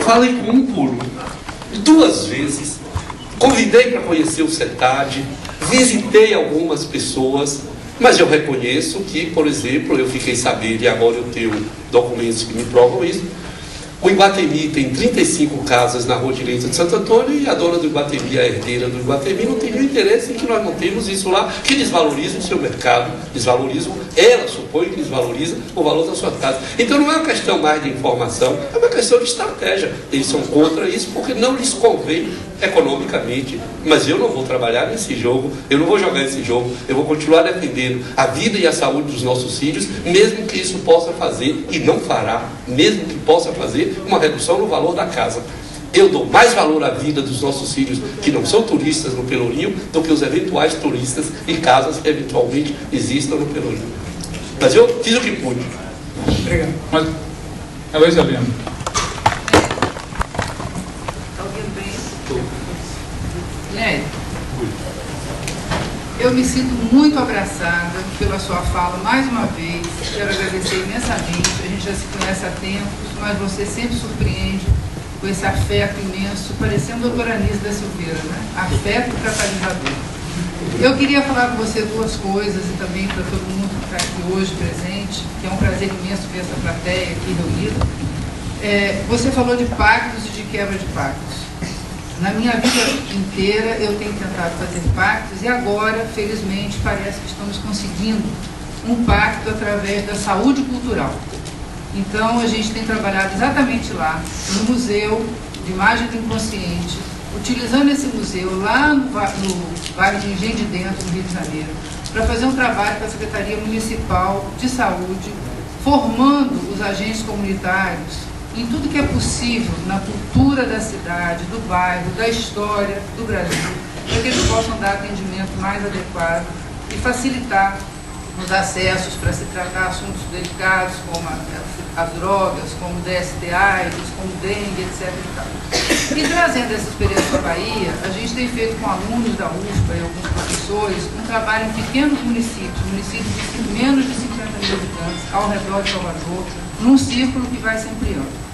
falei com um por um, 2 vezes, convidei para conhecer o CETAD, visitei algumas pessoas, mas eu reconheço que, por exemplo, eu fiquei sabendo, e agora eu tenho documentos que me provam isso, o Iguatemi tem 35 casas na Rua Direita de Santo Antônio e a dona do Iguatemi, a herdeira do Iguatemi, não tem nenhum interesse em que nós não temos isso lá, que desvaloriza o seu mercado, ela supõe que desvaloriza o valor da sua casa. Então não é uma questão mais de informação, é uma questão de estratégia. Eles são contra isso porque não lhes convém economicamente, mas eu não vou trabalhar nesse jogo, eu não vou jogar esse jogo, eu vou continuar defendendo a vida e a saúde dos nossos filhos, mesmo que isso possa fazer, e não fará, mesmo que possa fazer uma redução no valor da casa. Eu dou mais valor à vida dos nossos filhos que não são turistas no Pelourinho do que os eventuais turistas e casas que eventualmente existam no Pelourinho. Mas eu fiz o que pude. Obrigado. Mas, Heloísa Lima. Eu me sinto muito abraçada pela sua fala, mais uma vez. Quero agradecer imensamente. A gente já se conhece há tempos, mas você sempre surpreende com esse afeto imenso, parecendo a doutora Anísia da Silveira, né? Afeto catalisador. Eu queria falar com você 2 coisas, e também para todo mundo que está aqui hoje presente, que é um prazer imenso ver essa plateia aqui reunida. Você falou de pactos e de quebra de pactos. Na minha vida inteira eu tenho tentado fazer pactos e agora, felizmente, parece que estamos conseguindo um pacto através da saúde cultural. Então, a gente tem trabalhado exatamente lá, no Museu de Imagem do Inconsciente, utilizando esse museu lá no bairro de Engenho de Dentro, no Rio de Janeiro, para fazer um trabalho com a Secretaria Municipal de Saúde, formando os agentes comunitários em tudo que é possível na cultura da cidade, do bairro, da história do Brasil, para que eles possam dar atendimento mais adequado e facilitar os acessos para se tratar assuntos delicados como as drogas, como DST-AIDS, como dengue, etc. E trazendo essa experiência para a Bahia, a gente tem feito com alunos da USPA e alguns professores um trabalho em pequenos municípios de menos de 50 mil habitantes, ao redor de Salvador, num círculo que vai se ampliando.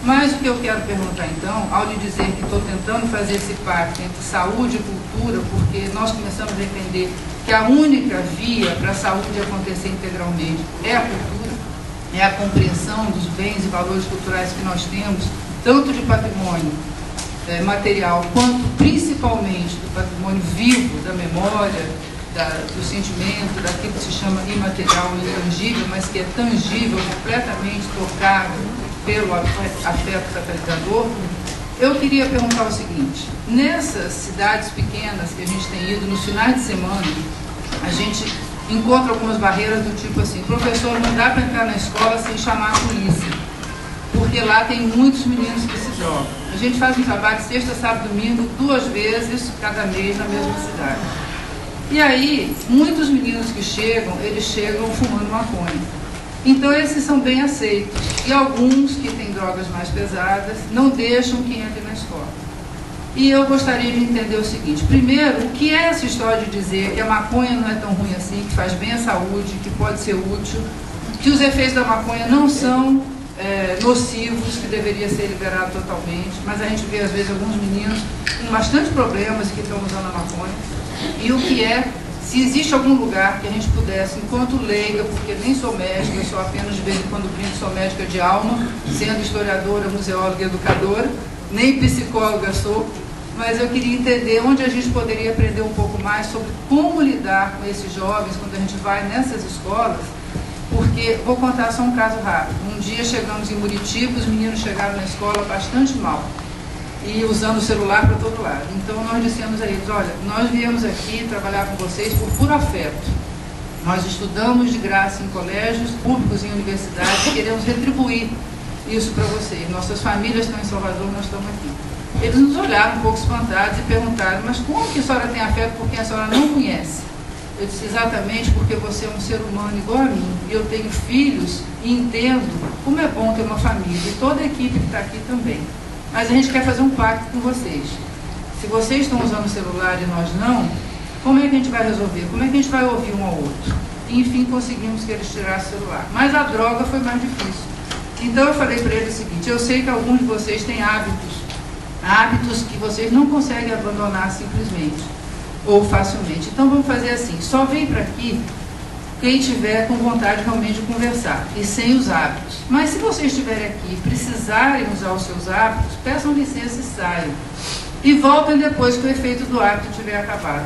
Mas o que eu quero perguntar então, ao lhe dizer que estou tentando fazer esse pacto entre saúde e cultura, porque nós começamos a entender que a única via para a saúde acontecer integralmente é a cultura, é a compreensão dos bens e valores culturais que nós temos, tanto de patrimônio material, quanto principalmente do patrimônio vivo, da memória, do sentimento, daquilo que se chama imaterial e intangível, mas que é tangível, completamente tocável pelo afeto catalisador. Eu queria perguntar o seguinte: nessas cidades pequenas que a gente tem ido, nos finais de semana, a gente encontra algumas barreiras do tipo assim: professor, não dá para entrar na escola sem chamar a polícia, porque lá tem muitos meninos que se drogam. A gente faz um trabalho sexta, sábado, domingo, 2 vezes cada mês na mesma cidade. E aí, muitos meninos que chegam, eles chegam fumando maconha. Então, esses são bem aceitos. E alguns que têm drogas mais pesadas não deixam que entrem na escola. E eu gostaria de entender o seguinte: primeiro, o que é essa história de dizer que a maconha não é tão ruim assim, que faz bem à saúde, que pode ser útil, que os efeitos da maconha não são nocivos, que deveria ser liberado totalmente, mas a gente vê às vezes alguns meninos com bastante problemas que estão usando a maconha. E o que é, se existe algum lugar que a gente pudesse, enquanto leiga, porque nem sou médica, eu sou apenas de vez em quando brinco, sou médica de alma, sendo historiadora, museóloga e educadora, nem psicóloga sou, mas eu queria entender onde a gente poderia aprender um pouco mais sobre como lidar com esses jovens quando a gente vai nessas escolas, porque vou contar só um caso rápido. Um dia chegamos em Muritiba, os meninos chegaram na escola bastante mal e usando o celular para todo lado. Então nós dissemos a eles: olha, nós viemos aqui trabalhar com vocês por puro afeto. Nós estudamos de graça em colégios públicos e em universidades e queremos retribuir isso para vocês. Nossas famílias estão em Salvador, nós estamos aqui. Eles nos olharam um pouco espantados e perguntaram: mas como que a senhora tem afeto por quem a senhora não conhece? Eu disse, exatamente porque você é um ser humano igual a mim, e eu tenho filhos e entendo como é bom ter uma família, e toda a equipe que está aqui também. Mas a gente quer fazer um pacto com vocês. Se vocês estão usando o celular e nós não, como é que a gente vai resolver? Como é que a gente vai ouvir um ao outro? E, enfim, conseguimos que eles tirassem o celular. Mas a droga foi mais difícil. Então eu falei para ele o seguinte, eu sei que alguns de vocês têm hábitos que vocês não conseguem abandonar simplesmente ou facilmente. Então vamos fazer assim, só vem para aqui quem tiver com vontade realmente de conversar e sem os hábitos. Mas se vocês estiverem aqui e precisarem usar os seus hábitos, peçam licença e saiam. E voltem depois que o efeito do hábito tiver acabado.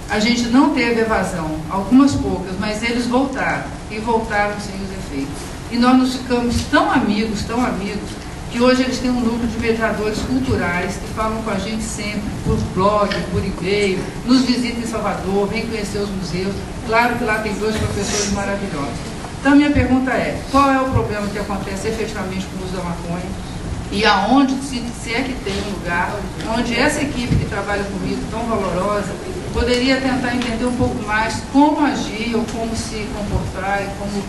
A gente não teve evasão, algumas poucas, mas eles voltaram e voltaram sem os efeitos. E nós nos ficamos tão amigos, que hoje eles têm um núcleo de mediadores culturais que falam com a gente sempre, por blog, por e-mail, nos visitam em Salvador, vêm conhecer os museus. Claro que lá tem 2 professores maravilhosos. Então, minha pergunta é, qual é o problema que acontece efetivamente com o uso da maconha? E aonde, se é que tem um lugar, onde essa equipe que trabalha comigo, tão valorosa, poderia tentar entender um pouco mais como agir, ou como se comportar, e como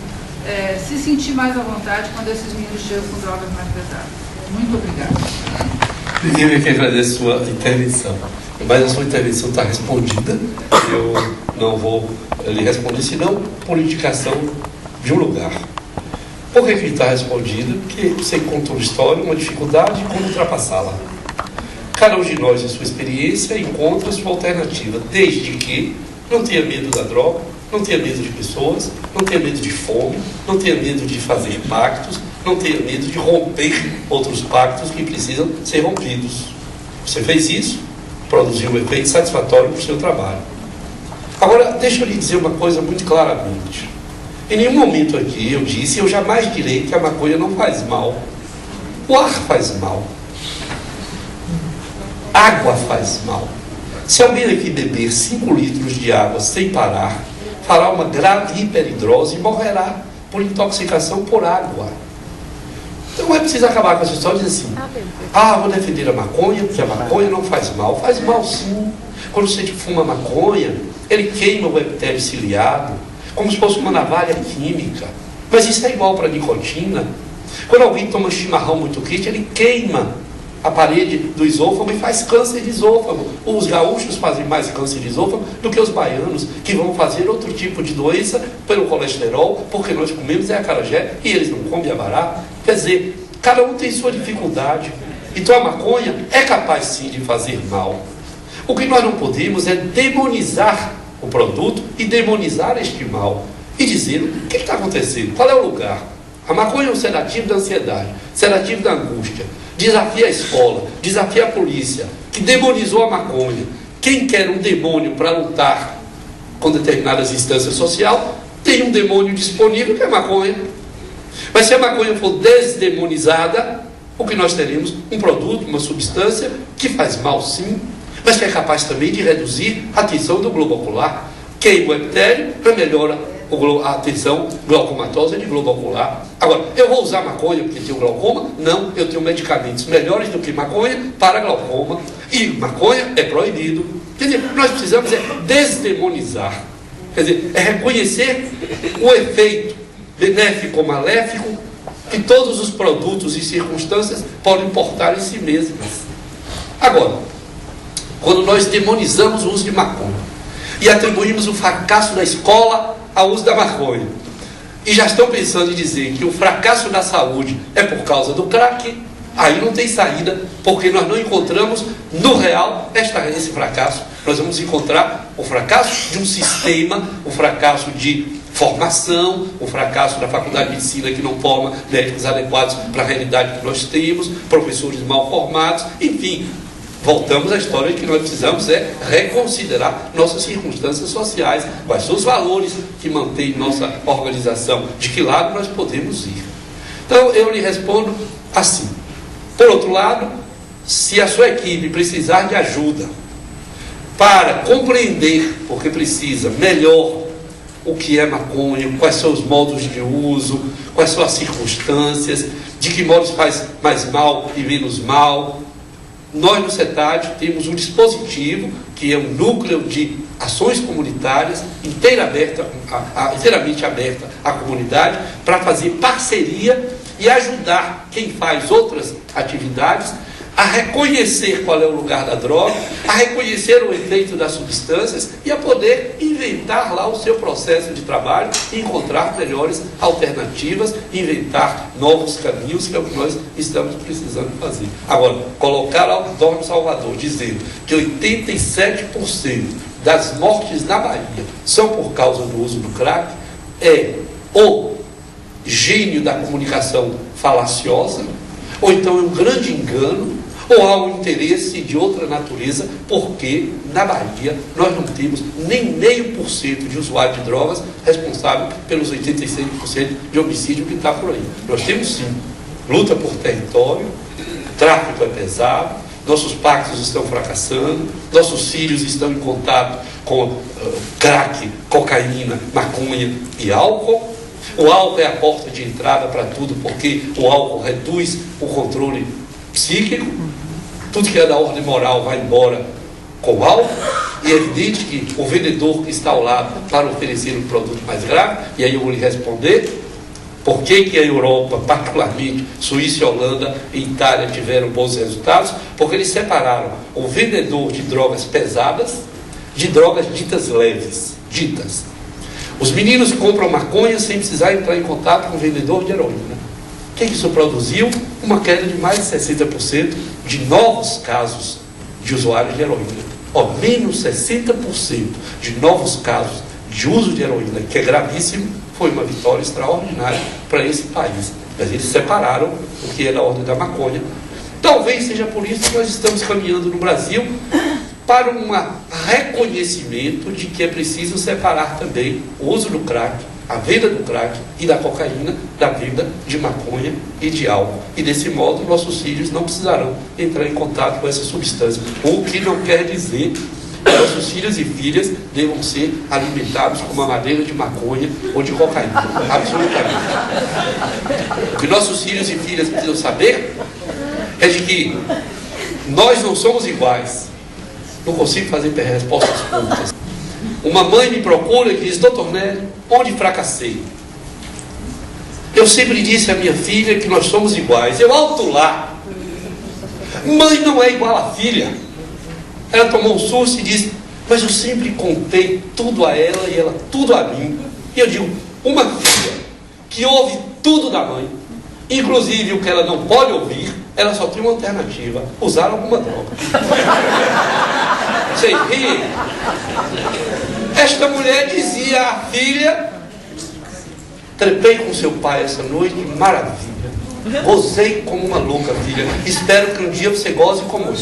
se sentir mais à vontade quando esses meninos chegam com drogas mais pesadas. Muito obrigada. Eu que agradeço a sua intervenção. Mas a sua intervenção está respondida. Eu não vou lhe responder, senão por indicação de um lugar. Por que está respondida? Porque você contou uma história, uma dificuldade e como ultrapassá-la. Cada um de nós, em sua experiência, encontra a sua alternativa, desde que não tenha medo da droga, não tenha medo de pessoas, não tenha medo de fome, não tenha medo de fazer pactos, não tenha medo de romper outros pactos que precisam ser rompidos. Você fez isso, produziu um efeito satisfatório para o seu trabalho. Agora, deixa eu lhe dizer uma coisa muito claramente. Em nenhum momento aqui eu disse, eu jamais direi que a maconha não faz mal. O ar faz mal. Água faz mal. Se alguém aqui beber 5 litros de água sem parar, fará uma grave hiperidrose e morrerá por intoxicação por água. Então é preciso acabar com essa história e dizer assim, vou defender a maconha, porque a maconha não faz mal. Faz mal sim. Quando você fuma maconha, ele queima o epitélio ciliado, como se fosse uma navalha química. Mas isso é igual para a nicotina. Quando alguém toma chimarrão muito quente, ele queima a parede do esôfago e faz câncer de esôfago. Os gaúchos fazem mais câncer de esôfago do que os baianos, que vão fazer outro tipo de doença pelo colesterol, porque nós comemos acarajé e eles não comem abará. Quer dizer, cada um tem sua dificuldade. Então a maconha é capaz sim de fazer mal. O que nós não podemos é demonizar o produto e demonizar este mal. E dizer, o que está acontecendo? Qual é o lugar? A maconha é um sedativo da ansiedade, sedativo da angústia. Desafia a escola, desafia a polícia, que demonizou a maconha. Quem quer um demônio para lutar com determinadas instâncias sociais, tem um demônio disponível que é a maconha. Mas se a maconha for desdemonizada, o que nós teremos? Um produto, uma substância que faz mal sim, mas que é capaz também de reduzir a tensão do globo ocular. Queima o epitélio, melhora a tensão glaucomatosa de globo ocular. Agora, eu vou usar maconha porque tenho glaucoma? Não, eu tenho medicamentos melhores do que maconha para glaucoma. E maconha é proibido. Quer dizer, nós precisamos desdemonizar. Quer dizer, é reconhecer o efeito benéfico ou maléfico que todos os produtos e circunstâncias podem portar em si mesmas. Agora, quando nós demonizamos o uso de maconha e atribuímos o fracasso da escola ao uso da maconha, e já estão pensando em dizer que o fracasso da saúde é por causa do crack, aí não tem saída, porque nós não encontramos no real esse fracasso. Nós vamos encontrar o fracasso de um sistema, o fracasso de formação, o fracasso da faculdade de medicina que não forma médicos adequados para a realidade que nós temos, professores mal formados, enfim. Voltamos à história de que nós precisamos reconsiderar nossas circunstâncias sociais, quais são os valores que mantêm nossa organização, de que lado nós podemos ir. Então eu lhe respondo assim. Por outro lado, se a sua equipe precisar de ajuda para compreender, porque precisa, melhor o que é maconha, quais são os modos de uso, quais são as circunstâncias, de que modos faz mais mal e menos mal, nós no CETAD temos um dispositivo, que é um núcleo de ações comunitárias, inteiramente aberta à comunidade, para fazer parceria e ajudar quem faz outras atividades a reconhecer qual é o lugar da droga, a reconhecer o efeito das substâncias e a poder inventar lá o seu processo de trabalho, encontrar melhores alternativas, inventar novos caminhos, que é o que nós estamos precisando fazer. Agora, colocar outdoor no Salvador, dizendo que 87% das mortes na Bahia são por causa do uso do crack, é o gênio da comunicação falaciosa, ou então é um grande engano, ou há um interesse de outra natureza, porque na Bahia nós não temos nem 0,5% de usuário de drogas responsável pelos 86% de homicídio que está por aí. Nós temos sim luta por território, tráfico é pesado, nossos pactos estão fracassando, nossos filhos estão em contato com crack, cocaína, maconha e álcool. O álcool é a porta de entrada para tudo, porque o álcool reduz o controle psíquico. Tudo que é da ordem moral vai embora com álcool. E é evidente que o vendedor que está ao lado para oferecer um produto mais grave, e aí eu vou lhe responder por que a Europa, particularmente Suíça, Holanda e Itália, tiveram bons resultados, porque eles separaram o vendedor de drogas pesadas de drogas ditas leves, Os meninos compram maconha sem precisar entrar em contato com o vendedor de heroína. O que isso produziu? Uma queda de mais de 60% de novos casos de usuários de heroína. Menos 60% de novos casos de uso de heroína, que é gravíssimo, foi uma vitória extraordinária para esse país. Mas eles separaram o que é da ordem da maconha. Talvez seja por isso que nós estamos caminhando no Brasil para um reconhecimento de que é preciso separar também o uso do crack, a venda do crack e da cocaína, da venda de maconha e de álcool. E desse modo, nossos filhos não precisarão entrar em contato com essa substância. O que não quer dizer que nossos filhos e filhas devam ser alimentados com uma madeira de maconha ou de cocaína. Absolutamente. O que nossos filhos e filhas precisam saber é de que nós não somos iguais. Não consigo fazer respostas curtas. Uma mãe me procura e diz: Dr. Nélio, onde fracassei? Eu sempre disse à minha filha que nós somos iguais. Eu alto lá. Mãe não é igual à filha. Ela tomou um susto e disse: mas eu sempre contei tudo a ela e ela tudo a mim. E eu digo: uma filha que ouve tudo da mãe, inclusive o que ela não pode ouvir, ela só tem uma alternativa: usar alguma droga. Vocês riem? Esta mulher dizia à filha: trepei com seu pai essa noite, maravilha. Gozei como uma louca, filha. Espero que um dia você goze como eu.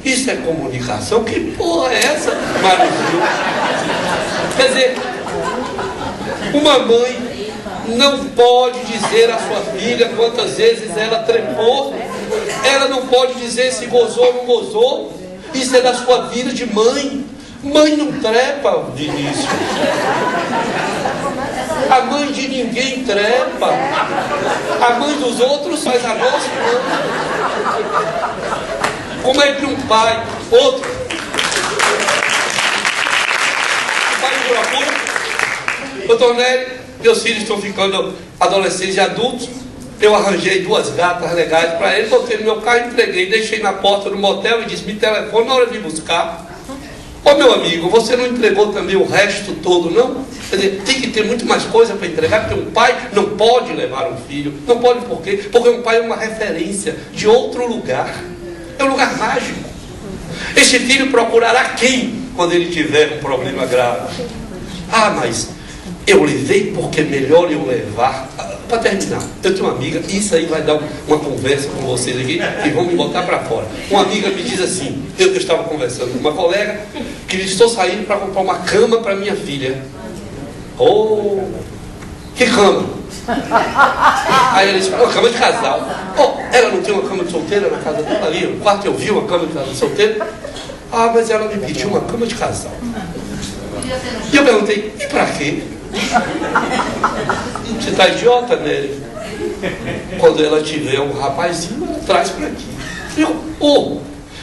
Isso é comunicação? Que porra é essa? Maravilha. Quer dizer, uma mãe não pode dizer à sua filha quantas vezes ela trepou. Ela não pode dizer se gozou ou não gozou. Isso é da sua vida de mãe. Mãe não trepa, Vinícius. A mãe de ninguém trepa. A mãe dos outros faz a nossa mãe. Como é que um pai, outro, o pai me procura: Doutor Nélio, meus filhos estão ficando adolescentes e adultos. Eu arranjei 2 gatas legais para eles, botei no meu carro, entreguei, deixei na porta do motel e disse: me telefone na hora de buscar. Meu amigo, você não entregou também o resto todo, não? Quer dizer, tem que ter muito mais coisa para entregar, porque um pai não pode levar um filho. Não pode por quê? Porque um pai é uma referência de outro lugar. É um lugar mágico. Esse filho procurará quem quando ele tiver um problema grave? Mas eu levei porque é melhor eu levar. Para terminar, eu tenho uma amiga, e isso aí vai dar uma conversa com vocês aqui, e vão me botar para fora. Uma amiga me diz assim: eu estava conversando com uma colega que disse: estou saindo para comprar uma cama para minha filha. Que cama? Aí ela disse: uma cama de casal. Ela não tem uma cama de solteira na casa dela ali? No quarto eu vi uma cama de solteira. Mas ela me pediu uma cama de casal. E eu perguntei: e para quê? Você está idiota, Nélio? Quando ela tiver um rapazinho, ela traz para aqui.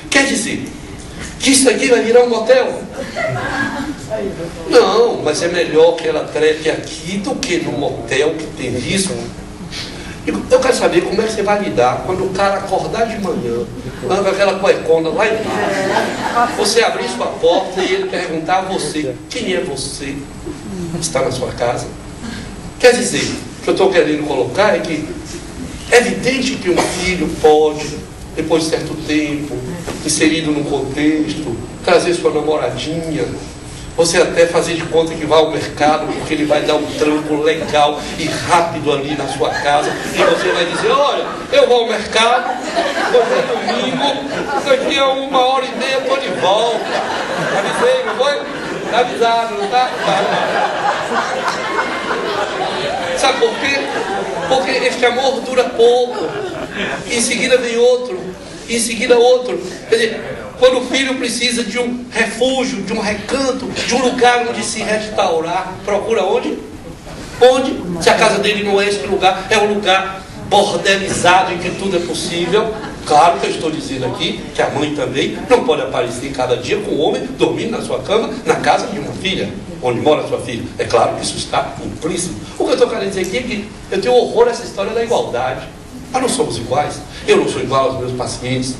Quer dizer que isso aqui vai virar um motel? Não, mas é melhor que ela trepe aqui do que no motel que tem risco. Eu quero saber como é que você vai lidar quando o cara acordar de manhã, com aquela cuecona lá embaixo, você abrir sua porta e ele perguntar a você: quem é você que está na sua casa? Quer dizer, o que eu estou querendo colocar é que é evidente que um filho pode, depois de certo tempo, inserido num contexto, trazer sua namoradinha, você até fazer de conta que vai ao mercado, porque ele vai dar um trampo legal e rápido ali na sua casa, e você vai dizer: olha, eu vou ao mercado, hoje é domingo, daqui a 1h30 eu estou de volta. Avisei, não foi? Está avisado, não está? Sabe por quê? Porque este amor dura pouco, em seguida vem outro, em seguida outro. Quer dizer, quando o filho precisa de um refúgio, de um recanto, de um lugar onde se restaurar, procura onde? Onde? Se a casa dele não é esse lugar, é um lugar bordelizado em que tudo é possível. Claro que eu estou dizendo aqui que a mãe também não pode aparecer cada dia com o homem dormindo na sua cama, na casa de uma filha, onde mora a sua filha. É claro que isso está implícito. O que eu estou querendo dizer aqui é que eu tenho horror a essa história da igualdade. Nós não somos iguais. Eu não sou igual aos meus pacientes.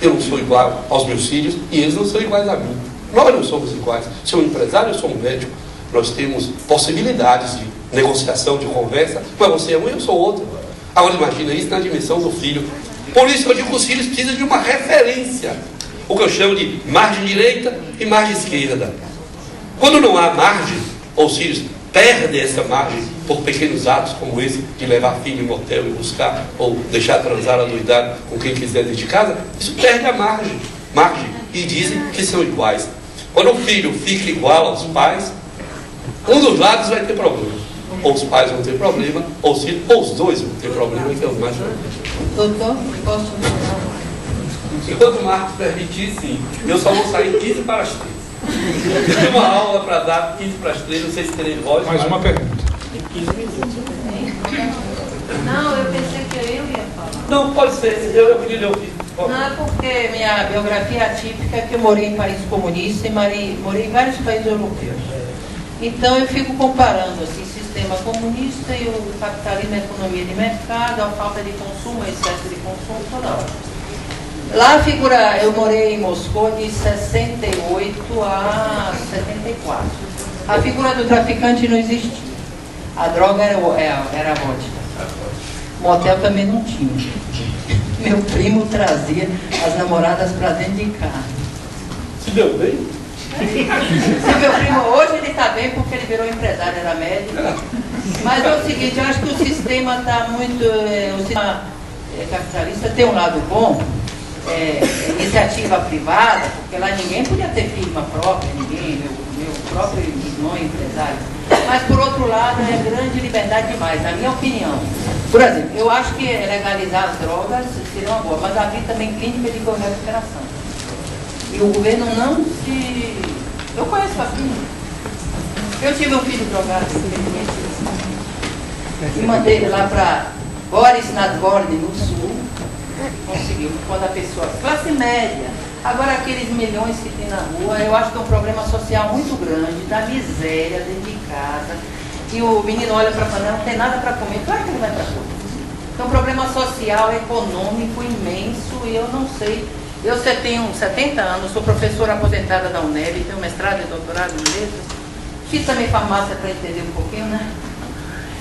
Eu não sou igual aos meus filhos e eles não são iguais a mim. Nós não somos iguais. Se eu sou um empresário, eu sou um médico. Nós temos possibilidades de negociação, de conversa, mas você é um e eu sou outro. Agora imagina isso na dimensão do filho. Por isso eu digo que os filhos precisam de uma referência. O que eu chamo de margem direita e margem esquerda. Quando não há margem, ou os filhos perdem essa margem por pequenos atos como esse, de levar filho em motel e buscar, ou deixar transar a doidade com quem quiser dentro de casa, isso perde a margem. E dizem que são iguais. Quando o filho fica igual aos pais, um dos lados vai ter problema. Ou os pais vão ter problema, ou os filhos, ou os dois vão ter problema, que é o mais problema. Doutor, posso falar? Enquanto o Marcos permitir, sim. Eu só vou sair 15 para as 3. Eu tenho uma aula para dar 15 para as 3, não sei se terei voz. Mais uma pergunta. Não, eu pensei que eu ia falar. Não, pode ser, eu queria ler o vídeo. Não, é porque minha biografia é atípica, que eu morei em países comunistas e morei em vários países europeus. Então eu fico comparando assim, o sistema comunista e o capitalismo, a economia de mercado, a falta de consumo, o excesso de consumo, toda hora. Lá figura, eu morei em Moscou de 68 a 74. A figura do traficante não existia. A droga era a vodka. Motel também não tinha. Meu primo trazia as namoradas para dentro de casa. Se deu bem? Se meu primo hoje ele está bem porque ele virou empresário, era médico. Mas é o seguinte, eu acho que o sistema está muito. O sistema capitalista tem um lado bom. Iniciativa privada, porque lá ninguém podia ter firma própria, ninguém, meu próprio irmão é empresário. Mas por outro lado é grande liberdade demais, na minha opinião. Por exemplo, eu acho que legalizar as drogas seria uma boa, mas havia também clínica de recuperação. E o governo não se... Eu conheço a clínica. Eu tive um filho drogado, e mandei ele lá para Boris Nadgorny, no sul. Conseguiu, quando a pessoa, classe média, agora aqueles milhões que tem na rua, eu acho que é um problema social muito grande, da miséria dentro de casa, e o menino olha para a panela, não tem nada para comer, claro que ele vai para a rua. Então, um problema social, econômico, imenso, e eu não sei, eu tenho 70 anos, sou professora aposentada da UNEB, tenho mestrado e doutorado em letras, fiz também farmácia para entender um pouquinho, né?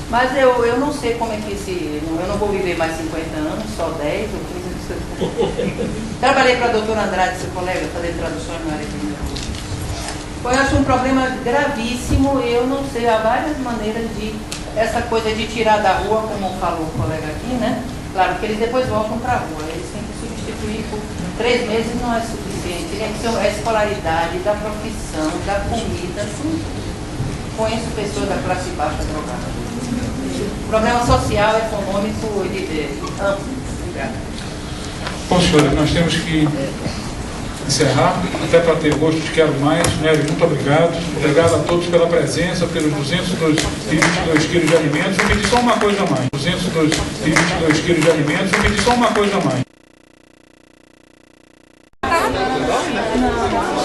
Mas eu não sei como é que eu não vou viver mais 50 anos, só 10 ou 15 anos. Trabalhei para a doutora Andrade, seu colega, fazer traduções na área de eu acho um problema gravíssimo, eu não sei, há várias maneiras de, essa coisa de tirar da rua, como falou o colega aqui, né? Claro que eles depois voltam para a rua, eles têm que substituir por 3 meses, não é suficiente, tem que ser a escolaridade, da profissão, da comida, tudo. Conheço pessoas da classe baixa drogada. Problema social, econômico e amplo. Obrigada. Bom, senhores, nós temos que encerrar, até para ter gosto de quero mais. Nery, muito obrigado. Obrigado a todos pela presença, pelos 222 quilos de alimentos. Eu pedi só uma coisa a mais. 222 quilos de alimentos. Eu pedi só uma coisa a mais. na